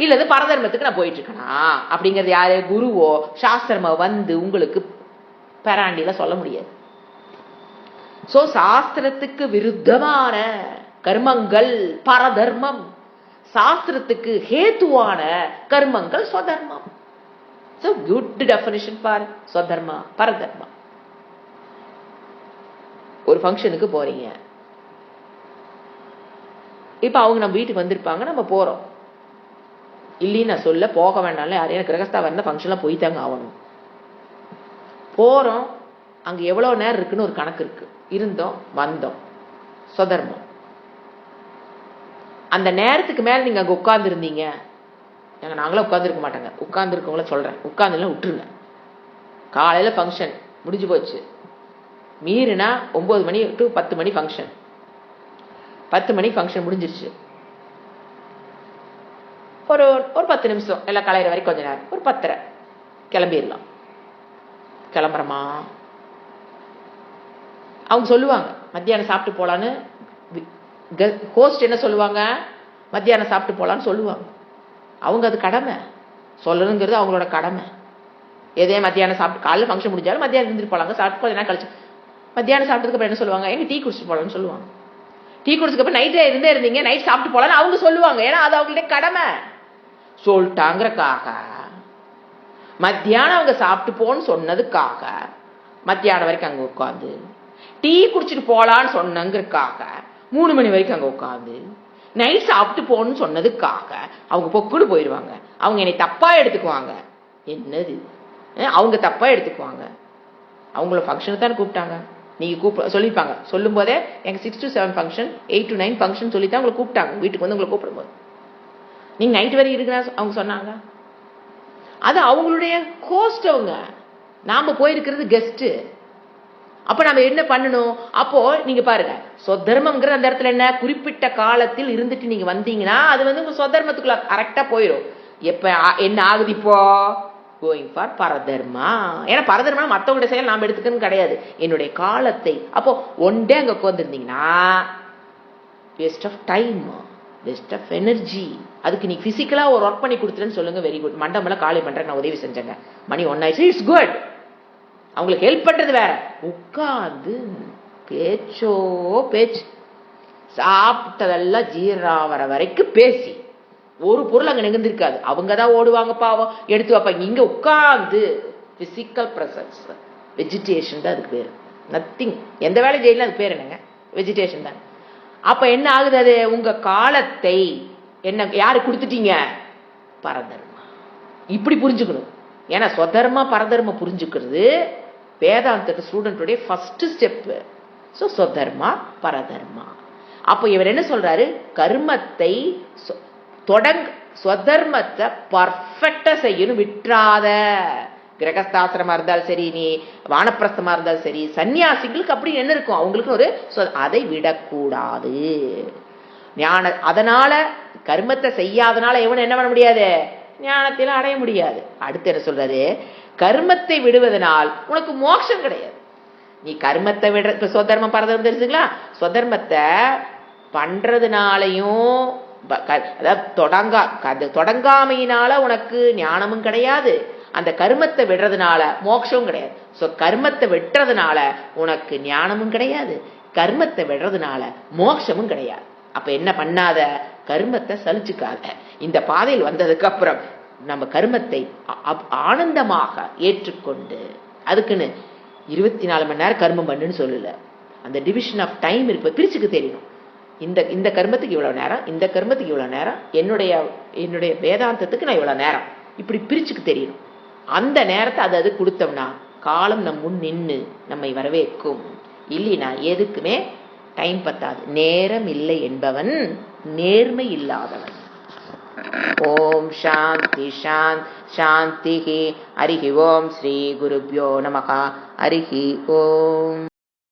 இல்லது பரதர்மத்துக்கு நான் போயிட்டு இருக்கேனா அப்படிங்கிறது யாரு? குருவோ சாஸ்திரமோ வந்து உங்களுக்கு பேராண்டில சொல்ல முடியாது. சோ சாஸ்திரத்துக்கு விருத்தமான கர்மங்கள் பரதர்மம், சாஸ்திரத்துக்கு ஹேத்துவான கர்மங்கள் சொதர்மம். சோ குட் டெஃபினிஷன் பாரு, சொதர்மா பரதர்மா. ஒரு ஃபங்க்ஷனுக்கு போறீங்க, இப்ப அவங்க நம்ம வீட்டுக்கு வந்திருப்பாங்க, நம்ம போறோம். இல்லைன்னு நான் சொல்ல போக வேண்டாம்ல, யாரையும் கிரகஸ்தா வந்த ஃபங்க்ஷன்லாம் போய் தாங்க ஆகணும். போறோம், அங்க எவ்வளவு நேரம் இருக்குன்னு ஒரு கணக்கு இருக்கு. இருந்தோம் வந்தோம், சொதர்மம். அந்த நேரத்துக்கு மேல நீங்க அங்க உட்கார்ந்து இருந்தீங்க, நாங்களும் உட்கார்ந்து இருக்க மாட்டாங்க, உட்கார்ந்து இருக்கவங்கள சொல்றேன், உட்கார்ந்துலாம் விட்டுருங்க. காலையில ஃபங்க்ஷன் முடிஞ்சு போச்சு, மீறினா 9 மணி டு 10 மணி ஃபங்க்ஷன், 10 மணிக்கு ஃபங்க்ஷன் முடிஞ்சிருச்சு. ஒரு 10 நிமிஷம் எல்லாம் கலையிற வரைக்கும் கொஞ்ச நேரம், ஒரு 10:30 கிளம்பிடலாம். கிளம்புறமா அவங்க சொல்லுவாங்க மத்தியானம் சாப்பிட்டு போலான்னு. ஹோஸ்ட் என்ன சொல்லுவாங்க? மத்தியானம் சாப்பிட்டு போலான்னு சொல்லுவாங்க. அவங்க அது கடமை, சொல்லணுங்கிறது அவங்களோட கடமை. எதே மத்தியானம் சாப்பிட்டு காலையில் ஃபங்க்ஷன் முடிஞ்சாலும் மத்தியானம் இருந்துட்டு போலாங்க, சாப்பிட்டு கொஞ்ச நேரம் கழிச்சு மத்தியானம் சாப்பிட்டதுக்கு அப்புறம் என்ன சொல்லுவாங்க? எங்க டீ குடிச்சிட்டு போலான்னு சொல்லுவாங்க. டீ குடிச்சதுக்கு அப்புறம் நைட்டே இருந்தீங்க, நைட் சாப்பிட்டு போலான்னு அவங்க சொல்லுவாங்க. ஏன்னா அது அவங்களுடைய கடமை. சொல்லிட்டாங்கிறக்காக, மத்தியானம் அவங்க சாப்பிட்டு போன்னு சொன்னதுக்காக மத்தியானம் வரைக்கும் அங்க உட்காந்து, டீ குடிச்சிட்டு போலான்னு சொன்னங்கிறதுக்காக 3 மணி வரைக்கும் அங்க உட்காந்து, நைட் சாப்பிட்டு போன்னு சொன்னதுக்காக அவங்க பொக்குன்னு போயிடுவாங்க. அவங்க என்னை தப்பா எடுத்துக்குவாங்க. என்னது அவங்க தப்பா எடுத்துக்குவாங்க? அவங்கள ஃபங்க்ஷனுக்கு தான் கூப்பிட்டாங்க. நீங்க சொல்லிப்பாங்க, சொல்லும் போதே எங்க 6 to 7 ஃபங்க்ஷன், 8 to 9 ஃபங்க்ஷன் சொல்லி தான் உங்களை கூப்பிட்டாங்க. வீட்டுக்கு வந்து உங்களை கூப்பிடும் போது நீங்க நைட் வரைக்கும் இருக்கிறா அவங்க சொன்னாங்க. அது அவங்களுடைய ஹோஸ்ட். அவங்க நாம போயிருக்கிறது கெஸ்ட். அப்ப நம்ம என்ன பண்ணணும்? அப்போ நீங்க பாருங்க, சொதர்மம்ங்கிற அந்த இடத்துல என்ன, குறிப்பிட்ட காலத்தில் இருந்துட்டு நீங்க வந்தீங்கன்னா அது வந்து உங்க சொதர்மத்துக்குள்ள கரெக்டா போயிடும். எப்ப என்ன ஆகுது இப்போ? Going for paradharma. ஏன்னா பரதர்மா மற்றவங்களுடைய செயல் நாம் எடுத்துக்கணும் கிடையாது, என்னுடைய காலத்தை. அப்போ ஒன் டே அங்க உட்காந்துருந்தீங்கன்னா waste of time, waste of energy. அதுக்கு நீ பிசிக்கலா ஒரு ஒர்க் பண்ணி கொடுத்துருன்னு சொல்லுங்க, வெரி குட். மண்டபம்லாம் காலி பண்றேன், நான் உதவி செஞ்சேங்க, மணி 1 ஆயிடுச்சு, இட்ஸ் குட். அவங்களுக்கு ஹெல்ப் பண்றது வேற. உட்காந்து பேச்சோ பேச்சு, சாப்பிட்டதெல்லாம் ஜீராவர வரைக்கும் பேசி ஒரு பொருள் அங்க நிகழ்ந்திருக்காது. அவங்கதான் ஓடுவாங்க பாவம், எடுத்து வைப்பாங்க. இங்க உட்கார்ந்து பிசிக்கல் பிரசன்ஸ், வெஜிடேஷன் தான் அதுக்கு பேரு. நத்திங். எந்த வேலை செய்யலாம் அதுக்கு பேர் என்னங்க? வெஜிடேஷன் தான். அப்ப என்ன ஆகுது? அது உங்க காலத்தை என்ன யாரு கொடுத்துட்டீங்க? பரதர்மா. இப்படி புரிஞ்சுக்கணும். ஏன்னா சொதர்மா பரதர்மா புரிஞ்சுக்கிறது வேதாந்த ஸ்டூடெண்டோடைய ஃபர்ஸ்ட் ஸ்டெப். சோ சொதர்மா பரதர்மா. அப்ப இவர் என்ன சொல்றாரு? கர்மத்தை சொதர்மத்தை பர்ஃபெக்டா செய்யணும், விட்டுறாத. கிரகஸ்தாசிரமா இருந்தாலும் சரி, நீ வானப்பிரஸ்தமா இருந்தாலும் சரி, சன்னியாசிகளுக்கு அப்படி என்ன இருக்கும்? அவங்களுக்கு ஒரு அதை விடக்கூடாது. ஞான அதனால கர்மத்தை செய்யாதனால எவனும் என்ன பண்ண முடியாது? ஞானத்தில அடைய முடியாது. அடுத்து என்ன சொல்றாரு? கர்மத்தை விடுவதனால் உனக்கு மோட்சம் கிடையாது. நீ கர்மத்தை விடுற, இப்ப சொதர்மம் பரதம் தெரிஞ்சுங்களா, சொதர்மத்தை பண்றதுனாலையும் அதாவது தொடங்காமையினால உனக்கு ஞானமும் கிடையாது, அந்த கர்மத்தை விடுறதுனால மோட்சமும் கிடையாது. சோ கர்மத்தை வெட்டுறதுனால உனக்கு ஞானமும் கிடையாது, கர்மத்தை விடுறதுனால மோட்சமும் கிடையாது. அப்ப என்ன பண்ணாத, கர்மத்தை சலிச்சுக்காத. இந்த பாதையில் வந்ததுக்கு அப்புறம் நம்ம கர்மத்தை ஆனந்தமாக ஏற்றுக்கொண்டு, அதுக்குன்னு 24 மணி நேரம் கர்மம் பண்ணுன்னு சொல்லல, அந்த டிவிஷன் ஆஃப் டைம் இருக்கு, பிரிச்சுக்கு தெரியணும். இந்த கர்மத்துக்கு இவ்வளவு நேரம், இந்த கர்மத்துக்கு இவ்வளவு நேரம், என்னுடைய வேதாந்தத்துக்கு நான் இவ்வளவு நேரம், இப்படி பிரிச்சுக்கு தெரியணும். அந்த நேரத்தை அது கொடுத்தோம்னா காலம் நம் முன் நின்று நம்மை வரவேற்கும். இல்லைனா எதுக்குமே டைம் பத்தாது. நேரம் இல்லை என்பவன் நேர்மை இல்லாதவன். ஓம் சாந்தி சாந்தி. ஹரிஹி ஓம். ஸ்ரீ குருப்யோ நமஹ. ஹரிஹி ஓம்.